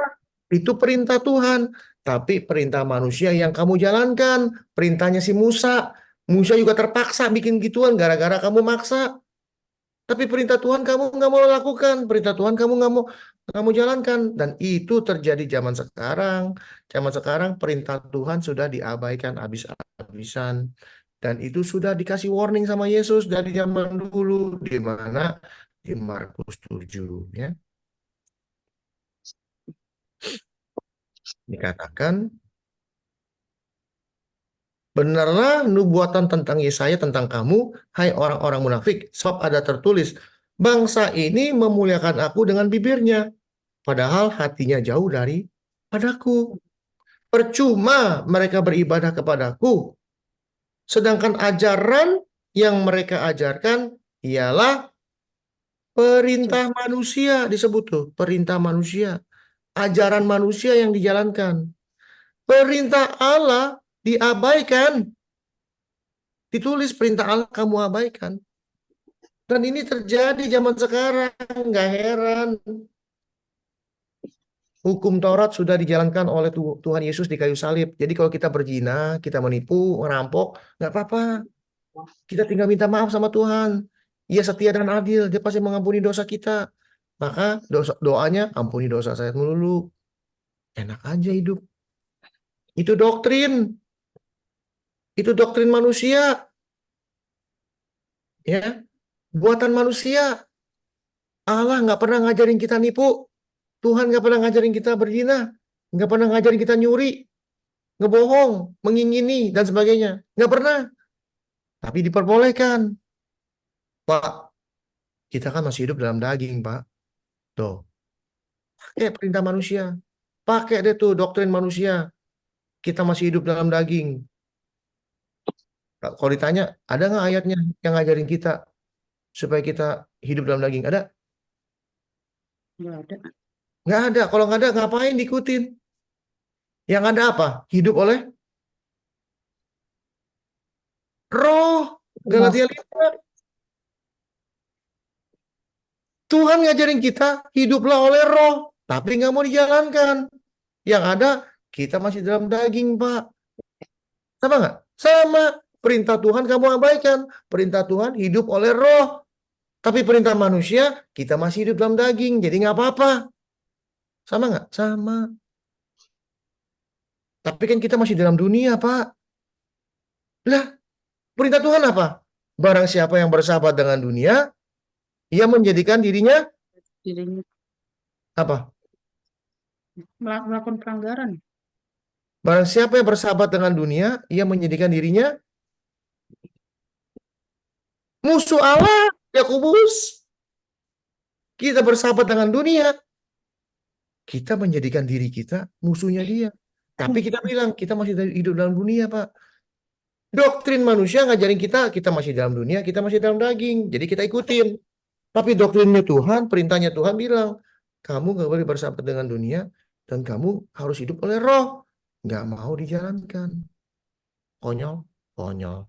Itu perintah Tuhan. Tapi perintah manusia yang kamu jalankan. Perintahnya si Musa. Musa juga terpaksa bikin gituan gara-gara kamu maksa. Tapi perintah Tuhan kamu nggak mau lakukan. Perintah Tuhan kamu nggak mau jalankan. Dan itu terjadi zaman sekarang. Zaman sekarang perintah Tuhan sudah diabaikan habis-habisan. Dan itu sudah dikasih warning sama Yesus dari zaman dulu. Di mana? Di Markus 7. Ya. Dikatakan, benarlah nubuatan tentang Yesaya tentang kamu, hai orang-orang munafik, sebab ada tertulis, bangsa ini memuliakan aku dengan bibirnya, padahal hatinya jauh dari padaku. Percuma mereka beribadah kepadaku, sedangkan ajaran yang mereka ajarkan ialah perintah manusia, disebut tuh, perintah manusia. Ajaran manusia yang dijalankan. Perintah Allah diabaikan. Ditulis perintah Allah kamu abaikan. Dan ini terjadi zaman sekarang. Nggak heran. Hukum Taurat sudah dijalankan oleh Tuhan Yesus di kayu salib. Jadi kalau kita berzina, kita menipu, merampok, nggak apa-apa. Kita tinggal minta maaf sama Tuhan. Ia setia dan adil. Dia pasti mengampuni dosa kita. Maka doanya, ampuni dosa saya melulu. Enak aja hidup. Itu doktrin. Itu doktrin manusia. Ya, buatan manusia. Allah nggak pernah ngajarin kita nipu. Tuhan nggak pernah ngajarin kita berzina. Nggak pernah ngajarin kita nyuri, ngebohong, mengingini, dan sebagainya. Nggak pernah. Tapi diperbolehkan. Pak, kita kan masih hidup dalam daging, Pak. Tuh, pakai perintah manusia. Pakai deh tuh doktrin manusia. Kita masih hidup dalam daging. Kalau ditanya, ada nggak ayatnya yang ngajarin kita supaya kita hidup dalam daging? Ada? Nggak ada. Nggak ada. Kalau nggak ada, ngapain diikutin? Yang ada apa? Hidup oleh roh. Galatia 5. Tuhan ngajarin kita hiduplah oleh roh. Tapi nggak mau dijalankan. Yang ada, kita masih dalam daging, Pak. Sama nggak? Sama. Perintah Tuhan kamu abaikan. Perintah Tuhan hidup oleh roh. Tapi perintah manusia, kita masih hidup dalam daging. Jadi nggak apa-apa. Sama nggak? Sama. Tapi kan kita masih dalam dunia, Pak. Lah, perintah Tuhan apa? Barang siapa yang bersahabat dengan dunia, ia menjadikan dirinya Dirinya apa? melakukan pelanggaran. Barang siapa yang bersahabat dengan dunia, ia menjadikan dirinya musuh Allah. Yakobus. Kita bersahabat dengan dunia, kita menjadikan diri kita musuhnya dia. Tapi kita bilang, kita masih hidup dalam dunia, Pak. Doktrin manusia ngajarin kita masih dalam dunia, kita masih dalam daging. Jadi kita ikutin. Tapi doktrinnya Tuhan, perintahnya Tuhan bilang, kamu gak boleh bersahabat dengan dunia, dan kamu harus hidup oleh roh. Gak mau dijalankan. Konyol, konyol.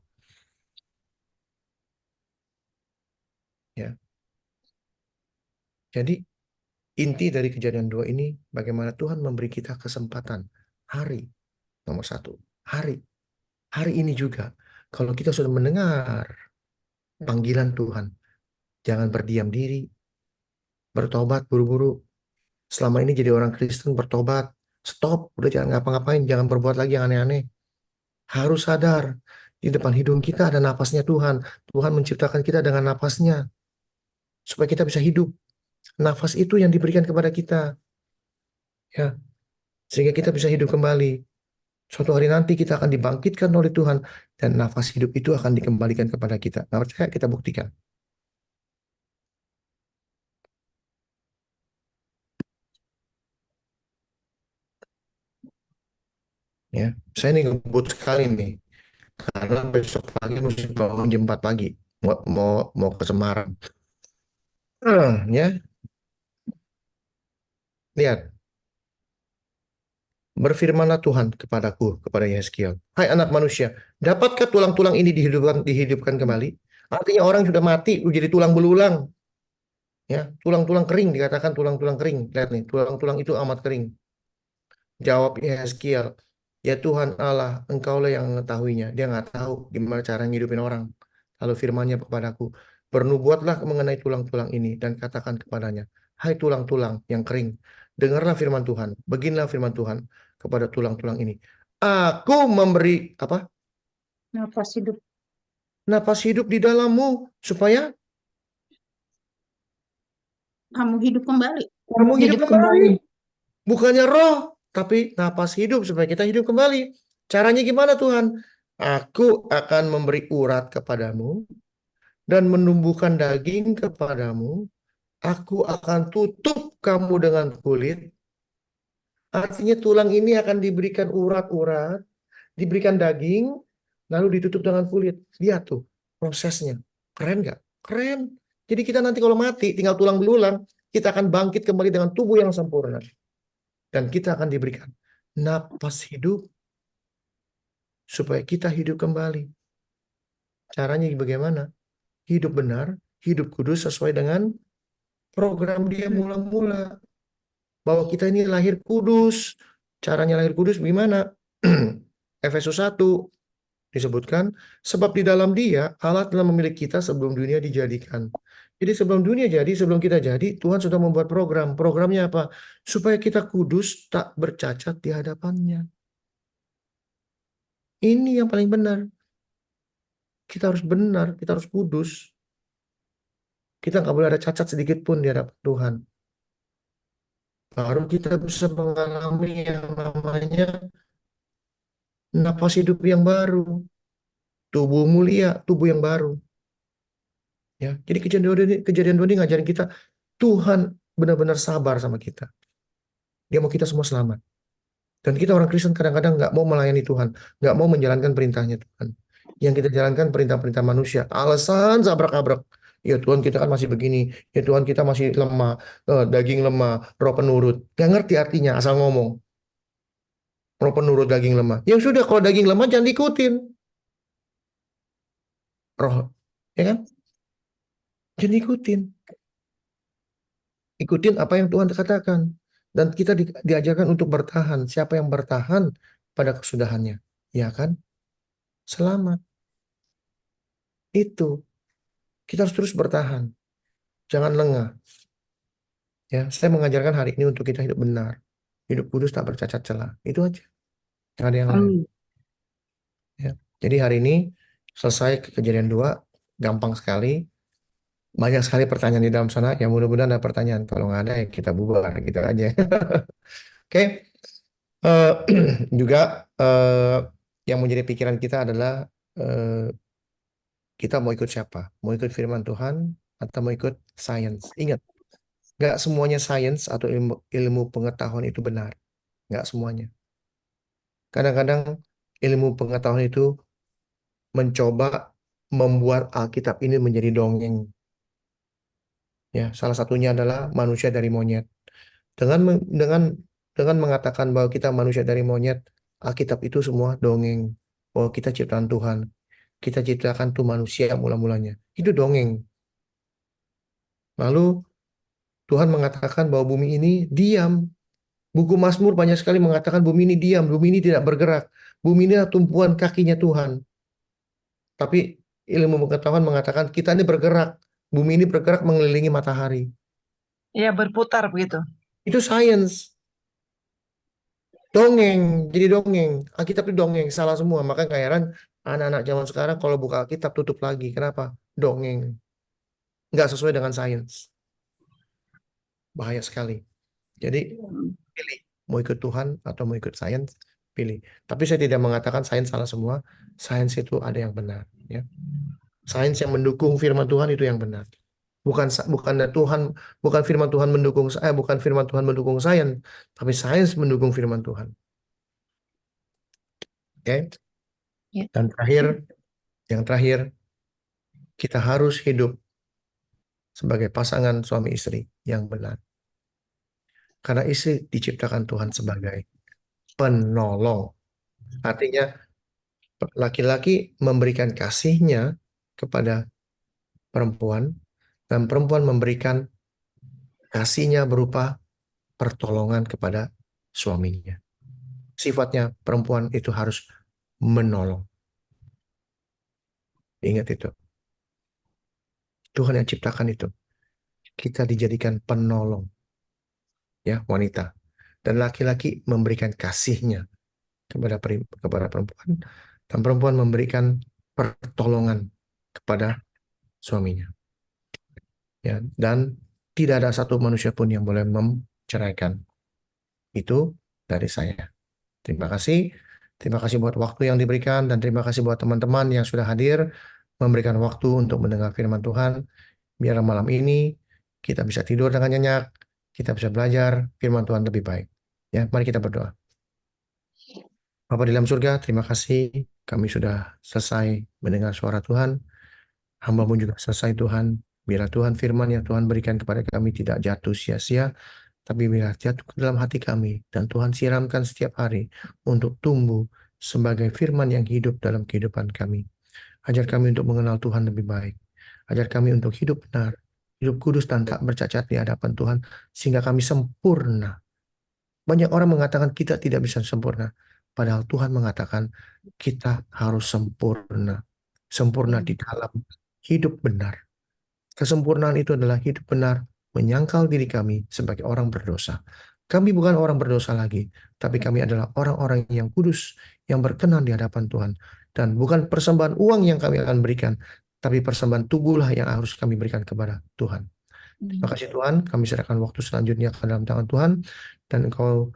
Ya. Jadi, inti dari kejadian 2 ini, bagaimana Tuhan memberi kita kesempatan. Hari, nomor 1. Hari ini juga, kalau kita sudah mendengar panggilan Tuhan, jangan berdiam diri, bertobat buru-buru. Selama ini jadi orang Kristen bertobat, stop, udah jangan ngapa-ngapain, jangan berbuat lagi yang aneh-aneh. Harus sadar, di depan hidung kita ada napasnya Tuhan. Tuhan menciptakan kita dengan napasnya, supaya kita bisa hidup. Nafas itu yang diberikan kepada kita, ya, sehingga kita bisa hidup kembali. Suatu hari nanti kita akan dibangkitkan oleh Tuhan, dan nafas hidup itu akan dikembalikan kepada kita. Nggak percaya, kita buktikan. Ya, saya ini ngebut sekali nih karena besok pagi mesti bangun jam 4 pagi mau ke Semarang. Ya, lihat, berfirmanlah Tuhan kepadaku, kepada Yeskiel, hai anak manusia, dapatkah tulang-tulang ini dihidupkan kembali? Artinya orang sudah mati, jadi tulang belulang. Ya, tulang-tulang kering, dikatakan tulang-tulang kering. Lihat nih, tulang-tulang itu amat kering. Jawab Yeskiel, ya Tuhan Allah, Engkaulah yang mengetahuinya. Dia nggak tahu gimana cara ngidupin orang. Lalu firman-Nya kepadaku, bernubuatlah mengenai tulang-tulang ini dan katakan kepadanya, hai tulang-tulang yang kering, dengarlah firman Tuhan. Beginilah firman Tuhan kepada tulang-tulang ini. Aku memberi apa? Nafas hidup. Napas hidup di dalammu supaya Kamu hidup kembali. kamu hidup Hidup kembali. kembali. Bukannya roh, tapi napas hidup supaya kita hidup kembali. Caranya gimana Tuhan? Aku akan memberi urat kepadamu dan menumbuhkan daging kepadamu. Aku akan tutup kamu dengan kulit. Artinya tulang ini akan diberikan urat-urat, diberikan daging, lalu ditutup dengan kulit. Lihat tuh prosesnya. Keren nggak? Keren. Jadi kita nanti kalau mati, tinggal tulang belulang, kita akan bangkit kembali dengan tubuh yang sempurna. Dan kita akan diberikan napas hidup supaya kita hidup kembali. Caranya bagaimana? Hidup benar, hidup kudus sesuai dengan program dia mula-mula. Bahwa kita ini lahir kudus. Caranya lahir kudus gimana? Efesus 1 disebutkan, sebab di dalam dia Allah telah memilih kita sebelum dunia dijadikan. Jadi sebelum dunia jadi, sebelum kita jadi, Tuhan sudah membuat program. Programnya apa? Supaya kita kudus, tak bercacat di hadapannya. Ini yang paling benar. Kita harus benar, kita harus kudus. Kita nggak boleh ada cacat sedikit pun di hadapan Tuhan. Baru kita bisa mengalami yang namanya napas hidup yang baru. Tubuh mulia, tubuh yang baru. Ya, jadi kejadian dua ini ngajarin kita, Tuhan benar-benar sabar sama kita. Dia mau kita semua selamat. Dan kita orang Kristen kadang-kadang nggak mau melayani Tuhan, nggak mau menjalankan perintahnya Tuhan. Yang kita jalankan perintah-perintah manusia. Alasan sabrak-abrak. Ya Tuhan kita kan masih begini. Ya Tuhan kita masih lemah. Daging lemah, roh penurut. Gak ngerti artinya, asal ngomong. Roh penurut, daging lemah. Ya sudah, kalau daging lemah jangan diikutin. Roh, ya kan? Jangan diikutin. Ikutin apa yang Tuhan katakan. Dan kita diajarkan untuk bertahan. Siapa yang bertahan pada kesudahannya? Ya kan? Selamat. Itu. Kita harus terus bertahan. Jangan lengah. Ya, saya mengajarkan hari ini untuk kita hidup benar. Hidup kudus tak bercacat celah. Itu aja. Nggak ada yang lain. Amin. Ya. Jadi hari ini selesai kejadian 2. Gampang sekali. Banyak sekali pertanyaan di dalam sana. Ya mudah-mudahan ada pertanyaan. Kalau nggak ada ya kita bubar. Gitu aja. Oke. Eh, juga yang menjadi pikiran kita adalah kita mau ikut siapa? Mau ikut firman Tuhan atau mau ikut sains? Ingat, nggak semuanya sains atau ilmu pengetahuan itu benar. Nggak semuanya. Kadang-kadang ilmu pengetahuan itu mencoba membuat Alkitab ini menjadi dongeng. Ya, salah satunya adalah manusia dari monyet. Dengan mengatakan bahwa kita manusia dari monyet, Alkitab itu semua dongeng. Bahwa kita ciptaan Tuhan. Kita ciptakan tuh manusia mula-mulanya. Itu dongeng. Lalu Tuhan mengatakan bahwa bumi ini diam. Buku Mazmur banyak sekali mengatakan bumi ini diam, bumi ini tidak bergerak. Bumi ini adalah tumpuan kakinya Tuhan. Tapi ilmu pengetahuan mengatakan kita ini bergerak. Bumi ini bergerak mengelilingi matahari. Ya, berputar begitu. Itu sains. Dongeng, jadi dongeng. Alkitab itu dongeng, salah semua. Maka nggak heran anak-anak zaman sekarang kalau buka Alkitab tutup lagi. Kenapa? Dongeng. Nggak sesuai dengan sains. Bahaya sekali. Jadi pilih mau ikut Tuhan atau mau ikut sains, pilih. Tapi saya tidak mengatakan sains salah semua. Sains itu ada yang benar, ya. Sains yang mendukung firman Tuhan itu yang benar. Bukan firman Tuhan mendukung sains, tapi sains mendukung firman Tuhan. Oke. Ya. Dan yang terakhir, kita harus hidup sebagai pasangan suami istri yang benar. Karena istri diciptakan Tuhan sebagai penolong. Artinya laki-laki memberikan kasihnya kepada perempuan dan perempuan memberikan kasihnya berupa pertolongan kepada suaminya. Sifatnya perempuan itu harus menolong. Ingat itu. Tuhan yang ciptakan itu. Kita dijadikan penolong. Ya, wanita. Dan laki-laki memberikan kasihnya kepada perempuan. Dan perempuan memberikan pertolongan kepada suaminya. Ya, dan tidak ada satu manusia pun yang boleh menceraikan. Itu dari saya. Terima kasih. Terima kasih buat waktu yang diberikan dan terima kasih buat teman-teman yang sudah hadir memberikan waktu untuk mendengar firman Tuhan. Biar malam ini kita bisa tidur dengan nyenyak, kita bisa belajar firman Tuhan lebih baik. Ya, mari kita berdoa. Bapa di dalam surga, terima kasih kami sudah selesai mendengar suara Tuhan. Hamba-Mu juga selesai Tuhan. Biarlah Tuhan firman yang Tuhan berikan kepada kami tidak jatuh sia-sia, tapi biarlah jatuh ke dalam hati kami dan Tuhan siramkan setiap hari untuk tumbuh sebagai firman yang hidup dalam kehidupan kami. Ajar kami untuk mengenal Tuhan lebih baik. Ajar kami untuk hidup benar, hidup kudus dan tak bercacat di hadapan Tuhan, sehingga kami sempurna. Banyak orang mengatakan kita tidak bisa sempurna, padahal Tuhan mengatakan kita harus sempurna. Sempurna di dalam hidup benar. Kesempurnaan itu adalah hidup benar, menyangkal diri kami sebagai orang berdosa. Kami bukan orang berdosa lagi, tapi kami adalah orang-orang yang kudus, yang berkenan di hadapan Tuhan. Dan bukan persembahan uang yang kami akan berikan, tapi persembahan tubuhlah yang harus kami berikan kepada Tuhan. Terima kasih Tuhan, kami serahkan waktu selanjutnya ke dalam tangan Tuhan, dan Engkau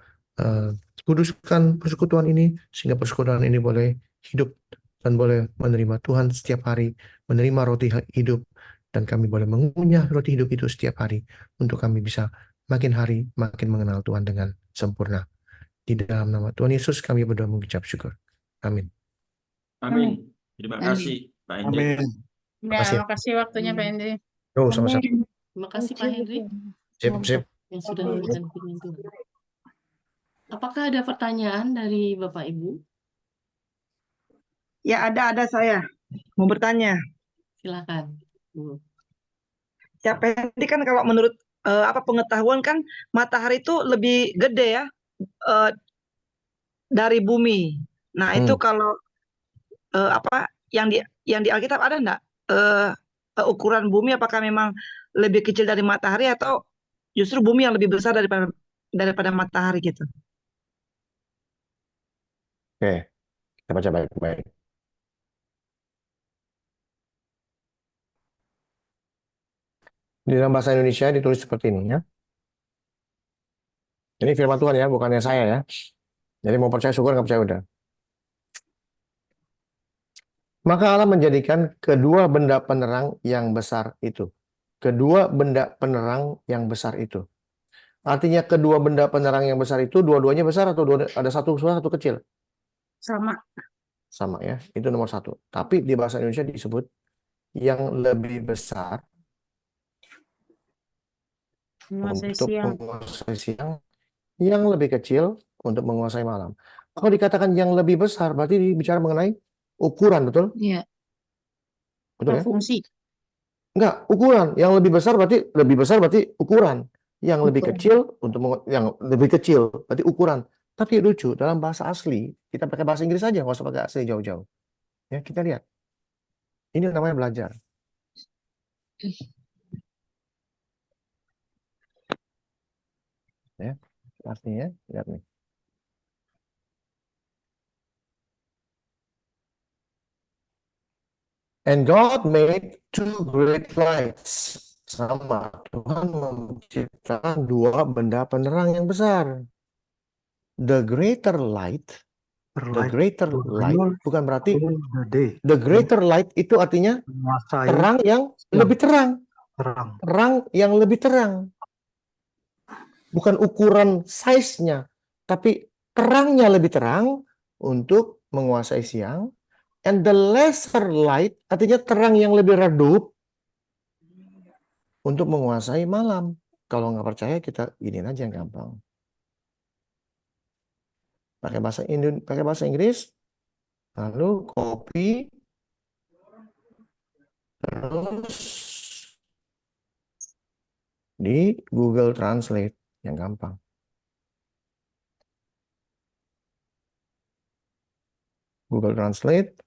kuduskan persekutuan ini, sehingga persekutuan ini boleh hidup dan boleh menerima Tuhan setiap hari, menerima roti hidup, dan kami boleh mengunyah roti hidup itu setiap hari, untuk kami bisa makin hari makin mengenal Tuhan dengan sempurna. Di dalam nama Tuhan Yesus kami berdoa mengucap syukur. Amin. Amin. Terima kasih Pak Hendrik. Amin. Ya, makasih waktunya Pak Hendri. Oh, sama-sama. Terima kasih Pak Hendrik Sip. yang sudah memberikan firman Tuhan. Apakah ada pertanyaan dari Bapak Ibu? Ya ada saya mau bertanya. Silakan. Bu. Ya Pak Hendy, kan kalau menurut pengetahuan kan matahari itu lebih gede ya dari bumi. Nah itu kalau yang di Alkitab ada nggak ukuran bumi, apakah memang lebih kecil dari matahari atau justru bumi yang lebih besar daripada matahari gitu? Oke, kita baca baik-baik. Di dalam bahasa Indonesia ditulis seperti ini ya. Ini firman Tuhan ya, bukannya saya ya. Jadi mau percaya syukur, nggak percaya udah. Maka Allah menjadikan kedua benda penerang yang besar itu. Kedua benda penerang yang besar itu. Artinya kedua benda penerang yang besar itu dua-duanya besar atau ada satu besar, satu kecil? Sama. Sama ya, itu nomor satu. Tapi di bahasa Indonesia disebut yang lebih besar Menguasai untuk siang. menguasai siang, yang lebih kecil untuk menguasai malam. Kalau dikatakan yang lebih besar, berarti bicara mengenai ukuran, betul? Iya. Betul ya? Fungsi. Enggak, ukuran. Yang lebih besar berarti ukuran. Yang lebih kecil yang lebih kecil berarti ukuran. Tapi lucu, dalam bahasa asli, kita pakai bahasa Inggris saja, nggak usah pakai asli jauh-jauh. Ya, kita lihat. Ini namanya belajar. Ya, artinya, lihat nih. And God made two great lights. Sama, Tuhan menciptakan dua benda penerang yang besar. The greater light bukan berarti the greater light itu artinya terang yang lebih terang. Terang yang lebih terang. Bukan ukuran size-nya, tapi terangnya lebih terang untuk menguasai siang, and the lesser light artinya terang yang lebih redup untuk menguasai malam. Kalau nggak percaya kita ini aja yang gampang. Pakai bahasa Inggris, lalu copy, terus di Google Translate yang gampang. Google Translate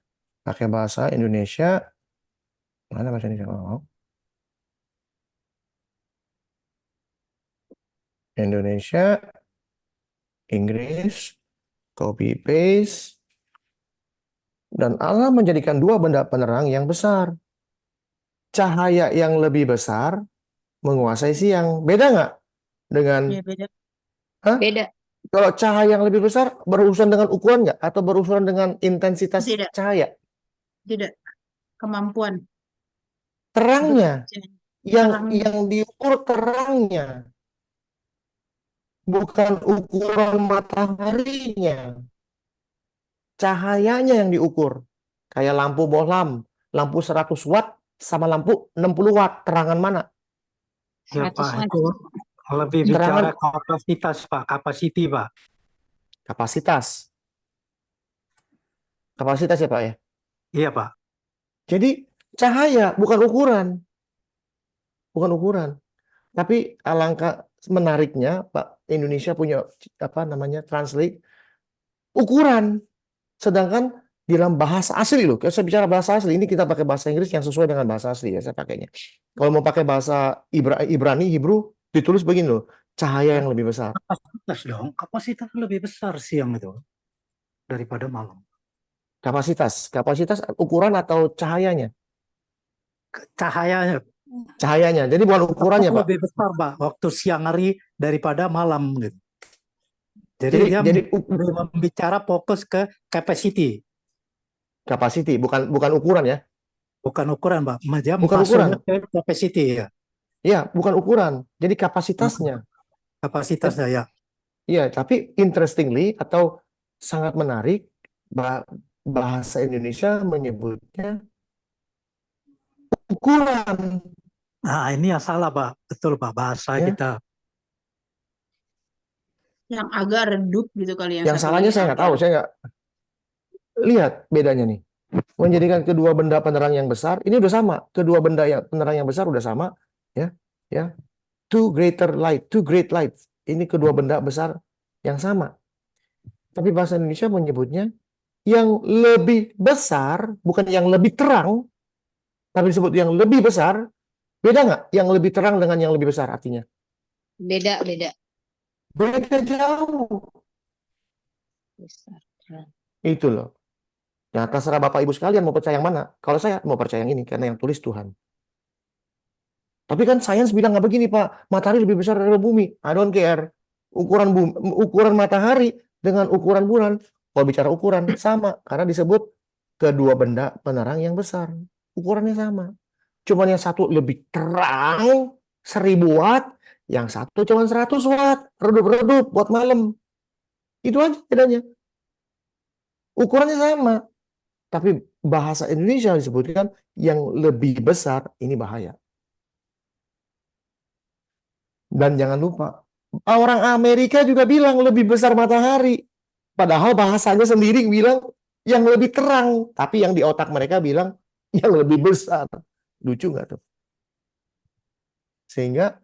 pakai bahasa Indonesia. Mana bahasa Indonesia? Oh, Indonesia, Inggris, copy paste, dan Allah menjadikan dua benda penerang yang besar. Cahaya yang lebih besar menguasai siang. Beda nggak dengan Ya, beda. Hah? Beda. Kalau cahaya yang lebih besar berurusan dengan ukuran nggak? Atau berurusan dengan intensitas Tidak. cahaya? Tidak. Kemampuan Terangnya. bekerja. Yang Terangnya. diukur terangnya. Bukan ukuran mataharinya. Cahayanya yang diukur. Kayak lampu bohlam. Lampu 100 watt sama lampu 60 watt. Terangan mana? Ya 100 Pak, watt. itu lebih Terangan bicara kapasitas Pak, capacity Pak. kapasitas. Kapasitas ya Pak ya? Iya Pak. Jadi cahaya bukan ukuran. Bukan ukuran. Tapi alangkah menariknya Pak, Indonesia punya apa namanya translate ukuran. Sedangkan di dalam bahasa asli loh. Kalau saya bicara bahasa asli, ini kita pakai bahasa Inggris yang sesuai dengan bahasa asli ya saya pakainya. Kalau mau pakai bahasa Ibrani, Hebrew, ditulis begini loh. Cahaya yang lebih besar. Kapasitas dong, kapasitas lebih besar siang itu daripada malam. Kapasitas. Kapasitas ukuran atau cahayanya? Cahayanya Cahayanya. Jadi bukan ukurannya Pak. lebih besar Pak, waktu siang hari daripada malam gitu. Jadi dia Jadi lebih membicara fokus ke capacity, capacity, bukan ukuran ya. bukan ukuran Pak. Dia Bukan masuknya ukuran. ke capacity ya, Ya, bukan ukuran. Jadi kapasitasnya. kapasitasnya ya. Iya, tapi interestingly atau sangat menarik, bahasa Indonesia menyebutnya ukuran. Nah ini yang salah Pak, betul Pak, bahasa Ya. kita. Yang agak redup gitu kali. Yang Satu salahnya lagi saya nggak tahu, agak. saya nggak lihat bedanya nih. Menjadikan kedua benda penerang yang besar, ini udah sama. Kedua benda yang penerang yang besar udah sama, ya, ya. Two great lights. Ini kedua benda besar yang sama. Tapi bahasa Indonesia menyebutnya yang lebih besar, bukan yang lebih terang, tapi disebut yang lebih besar. Beda nggak? Yang lebih terang dengan yang lebih besar artinya? Beda. Beda jauh. Besar. Terang. Itu loh. Ya, terserah Bapak Ibu sekalian mau percaya yang mana. Kalau saya mau percaya yang ini, karena yang tulis Tuhan. Tapi kan sains bilang nggak begini, Pak. Matahari lebih besar dari bumi. I don't care. Ukuran matahari dengan ukuran bulan. Kalau bicara ukuran, sama. Karena disebut kedua benda penerang yang besar. Ukurannya sama. Cuman yang satu lebih terang, 1000 watt. Yang satu cuma 100 watt. Redup-redup buat malam. Itu aja bedanya. Ukurannya sama. Tapi bahasa Indonesia disebutkan yang lebih besar, ini bahaya. Dan jangan lupa, orang Amerika juga bilang lebih besar matahari. Padahal bahasanya sendiri bilang yang lebih terang. Tapi yang di otak mereka bilang yang lebih besar. Lucu nggak tuh? Sehingga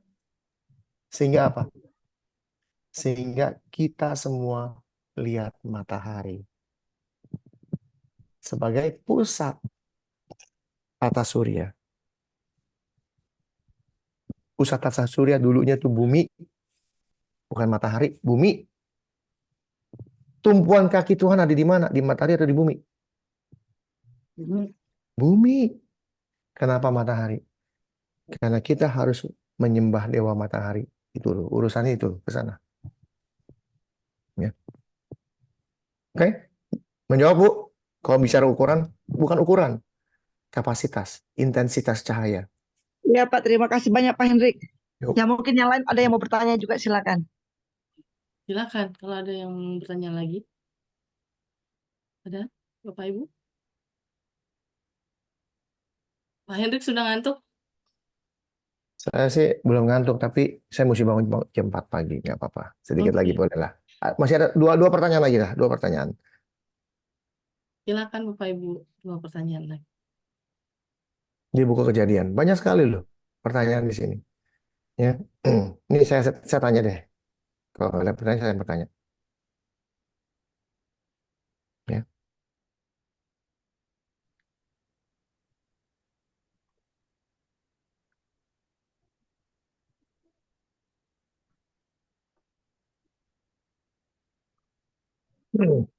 apa? Sehingga kita semua lihat matahari sebagai pusat tata surya. Pusat tata surya dulunya tuh bumi, bukan matahari, bumi. Tumpuan kaki Tuhan ada di mana? Di matahari atau di bumi? Bumi. Kenapa matahari? Karena kita harus menyembah dewa matahari. Itu loh, urusannya itu ke sana. Ya. Oke? Menjawab, Bu. Kalau bicara ukuran, bukan ukuran. Kapasitas, intensitas cahaya. Ya Pak, terima kasih banyak Pak Hendrik. Yuk. Ya mungkin yang lain ada yang mau bertanya juga, silakan. Silakan kalau ada yang bertanya lagi. Ada, Bapak Ibu? Pak Hendrik sudah ngantuk? Saya sih belum ngantuk, tapi saya mesti bangun jam 4 pagi. Nggak apa-apa. Sedikit lagi Oke, boleh lah. Masih ada dua pertanyaan lagi lah. Dua pertanyaan. silakan Bapak Ibu, 2 pertanyaan lagi. Di buku Kejadian. Banyak sekali loh pertanyaan di sini. Ya. Ini saya tanya deh. Kalau ada pertanyaan, saya bertanya. Ya.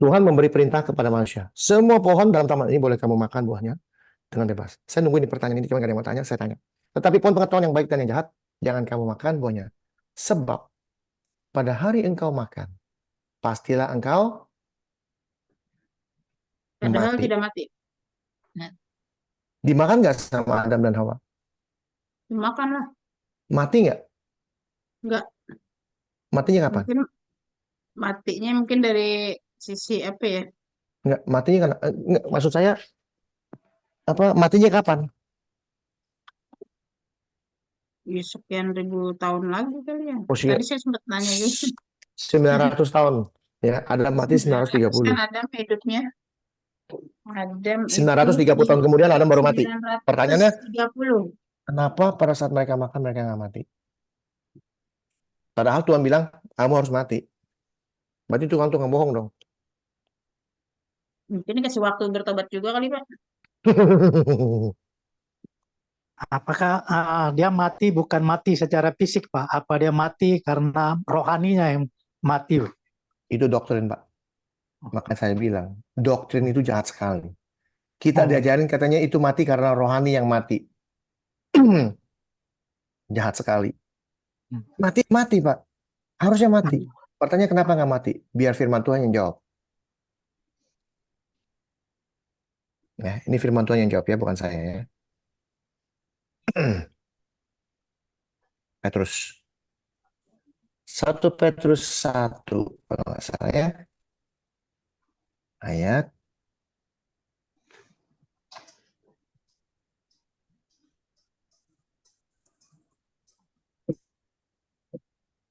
Tuhan memberi perintah kepada manusia. Semua pohon dalam taman ini boleh kamu makan buahnya dengan bebas. Saya nungguin pertanyaan ini, cuma gak ada yang mau tanya, saya tanya. Tetapi pohon pengetahuan yang baik dan yang jahat, jangan kamu makan buahnya. Sebab pada hari engkau makan, pastilah engkau Padahal mati. tidak mati. Dimakan nggak sama Adam dan Hawa? Makan lah. Mati nggak? Enggak. Matinya kapan? Mungkin matinya mungkin dari sisi apa ya? Nggak, matinya kan? Nggak, maksud saya apa? Matinya kapan? Ya, sekian ribu tahun lagi kali ya. Oh, Tadi saya sempat nanya juga. 900 tahun. Ya, Adam mati 900 kan 930. Adam hidupnya. Adam itu 930 tahun kemudian Adam baru mati. Pertanyaannya, 930. kenapa pada saat mereka makan mereka nggak mati? Padahal Tuhan bilang, kamu harus mati. Berarti Tuhan tuh nggak bohong dong. Mungkin dikasih waktu bertobat juga kali, Pak. Apakah dia mati bukan mati secara fisik, Pak? Apa dia mati karena rohaninya yang mati? Itu doktrin, Pak. Makanya saya bilang, doktrin itu jahat sekali. Kita Oh. diajarin katanya itu mati karena rohani yang mati. Jahat sekali. Mati, Pak. Harusnya mati. Pertanyaan kenapa nggak mati? Biar firman Tuhan yang jawab. Ya, ini firman Tuhan yang jawab ya, bukan saya ya. Petrus. 1 Petrus 1, kalau nggak salah ya. Ayat.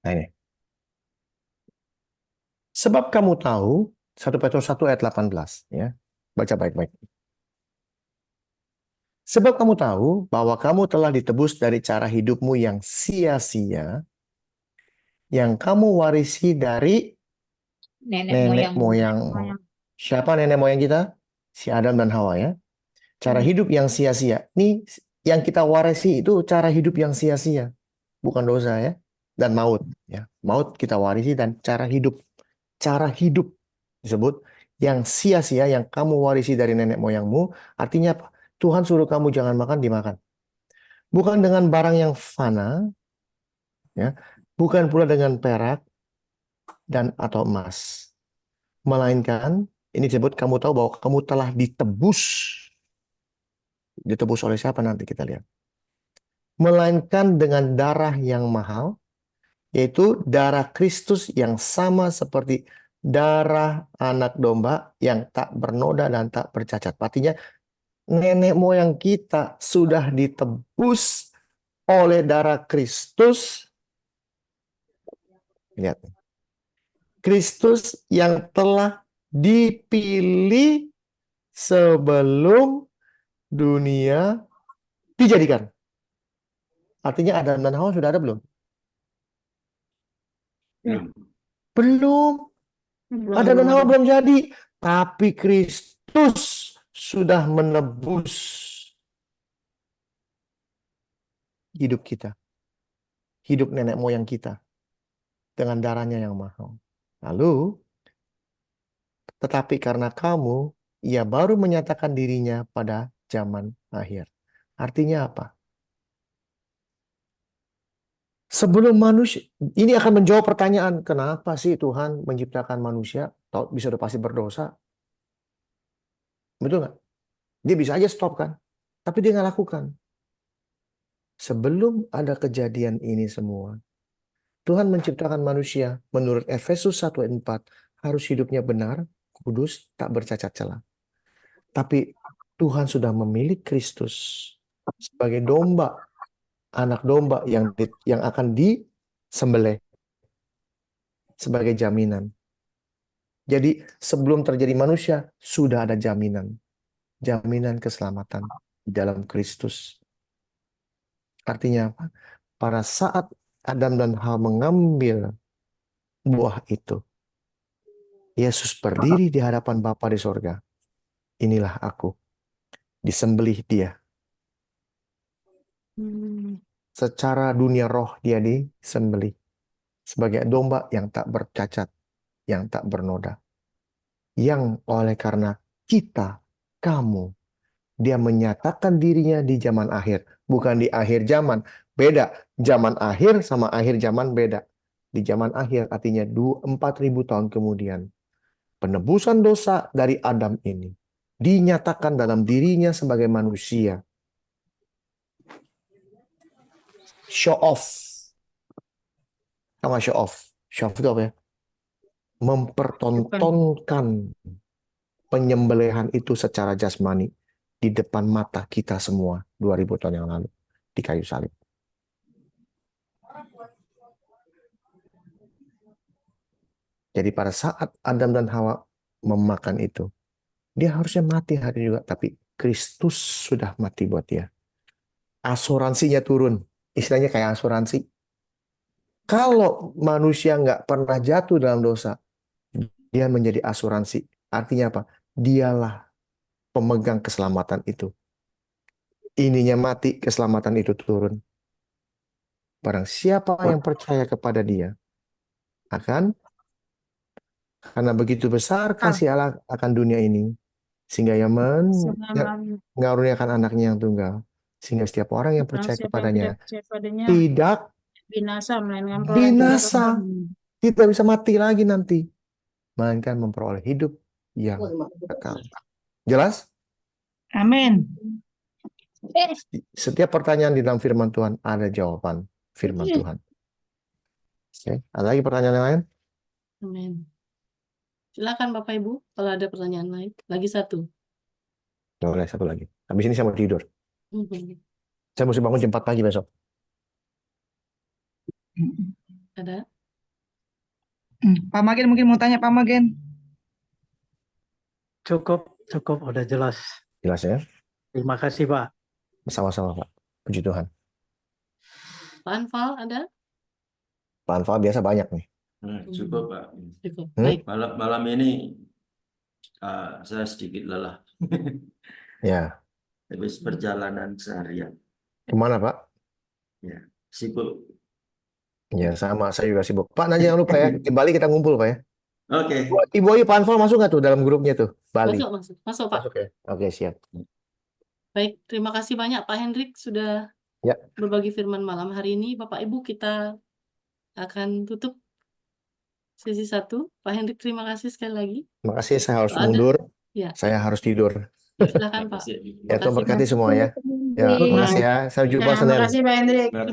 Nah ini. Sebab kamu tahu, 1 Petrus 1 ayat 18. Ya. Baca baik-baik. Sebab kamu tahu bahwa kamu telah ditebus dari cara hidupmu yang sia-sia, yang kamu warisi dari nenek moyangmu. Siapa nenek moyang kita? Si Adam dan Hawa ya. Cara hidup yang sia-sia. Ini yang kita warisi itu cara hidup yang sia-sia. Bukan dosa ya. Dan maut. Ya. Maut kita warisi dan cara hidup. Cara hidup disebut yang sia-sia yang kamu warisi dari nenek moyangmu. Artinya apa? Tuhan suruh kamu jangan makan, dimakan. Bukan dengan barang yang fana. Ya. Bukan pula dengan perak dan atau emas. Melainkan, ini disebut kamu tahu bahwa kamu telah ditebus. Ditebus oleh siapa nanti kita lihat. Melainkan dengan darah yang mahal, yaitu darah Kristus yang sama seperti darah anak domba yang tak bernoda dan tak bercacat. Artinya, nenek moyang kita sudah ditebus oleh darah Kristus. Lihat. Kristus yang telah dipilih sebelum dunia dijadikan. Artinya Adam dan Hawa sudah ada belum? Belum. Adam dan Hawa belum jadi. Tapi Kristus sudah menebus hidup kita. Hidup nenek moyang kita. Dengan darahnya yang mahal. Lalu, tetapi karena kamu, ia baru menyatakan dirinya pada zaman akhir. Artinya apa? Sebelum manusia, ini akan menjawab pertanyaan, kenapa sih Tuhan menciptakan manusia? Tahu bisa udah pasti berdosa. Betul nggak? Dia bisa aja stop kan? Tapi dia nggak lakukan. Sebelum ada kejadian ini semua, Tuhan menciptakan manusia menurut Efesus 1:4 harus hidupnya benar, kudus, tak bercacat celah. Tapi Tuhan sudah memilih Kristus sebagai domba, anak domba yang akan disembelih sebagai jaminan. Jadi sebelum terjadi manusia, sudah ada jaminan. Jaminan keselamatan di dalam Kristus. Artinya apa? Pada saat Adam dan Hawa mengambil buah itu, Yesus berdiri di hadapan Bapa di sorga. Inilah aku. Disembelih dia. Secara dunia roh dia disembelih. Sebagai domba yang tak bercacat, yang tak bernoda. Yang oleh karena kita, kamu, dia menyatakan dirinya di zaman akhir. Bukan di akhir zaman. Beda. Zaman akhir sama akhir zaman beda. Di zaman akhir artinya 4.000 tahun kemudian. Penebusan dosa dari Adam ini dinyatakan dalam dirinya sebagai manusia. Show off. Sama show off. Show off itu apa ya? Mempertontonkan penyembelihan itu secara jasmani di depan mata kita semua 2000 tahun yang lalu di kayu salib. Jadi pada saat Adam dan Hawa memakan itu, dia harusnya mati hari juga, tapi Kristus sudah mati buat dia. Asuransinya turun, istilahnya kayak asuransi. Kalau manusia nggak pernah jatuh dalam dosa, dia menjadi asuransi. Artinya apa? Dialah pemegang keselamatan itu. Ininya mati, keselamatan itu turun. Barang siapa yang percaya kepada dia, karena begitu besar kasih Allah akan dunia ini, sehingga ia mengaruniakan anaknya yang tunggal, sehingga setiap orang yang percaya kepadanya tidak binasa, melainkan peroleh hidup binasa, kekal. tidak bisa mati lagi nanti, melainkan memperoleh hidup yang kekal. Jelas? Amin. Setiap pertanyaan di dalam firman Tuhan ada jawaban firman Tuhan. Oke, ada lagi pertanyaan yang lain? Amin. Silakan Bapak Ibu, kalau ada pertanyaan lain. Lagi satu. Boleh, satu lagi. Habis ini saya mau tidur. Mhm. Saya mesti bangun jam 4 pagi besok. Ada? Pak Magen mungkin mau tanya Pak Magen. Cukup, udah jelas. Jelas ya? Terima kasih, Pak. Sama-sama, Pak. Puji Tuhan. Pak Anfal ada? Pak Anfal biasa banyak nih. Cukup, Pak. Cukup. Baik. Malam ini saya sedikit lelah. Ya. Habis perjalanan seharian. Kemana, Pak? Ya, sibuk. Ya, sama. Saya juga sibuk. Pak, nanti jangan lupa ya. Di Bali kita ngumpul, Pak ya. Oke. Ibu Ayu, Pak Anfal masuk nggak tuh dalam grupnya tuh? Bali. Masuk Pak. Masuk ya? Oke, siap. Baik, terima kasih banyak Pak Hendrik sudah Ya. berbagi firman malam hari ini. Bapak Ibu, kita akan tutup sesi 1. Pak Hendrik, terima kasih sekali lagi. Terima kasih, saya harus Ada? mundur. Ya. Saya harus tidur. Silakan Pak. Ya, Tuhan berkati semua ya. Ya, Terima makasih ya. Sampai jumpa Ya, Senin. makasih Pak Hendrik. Terima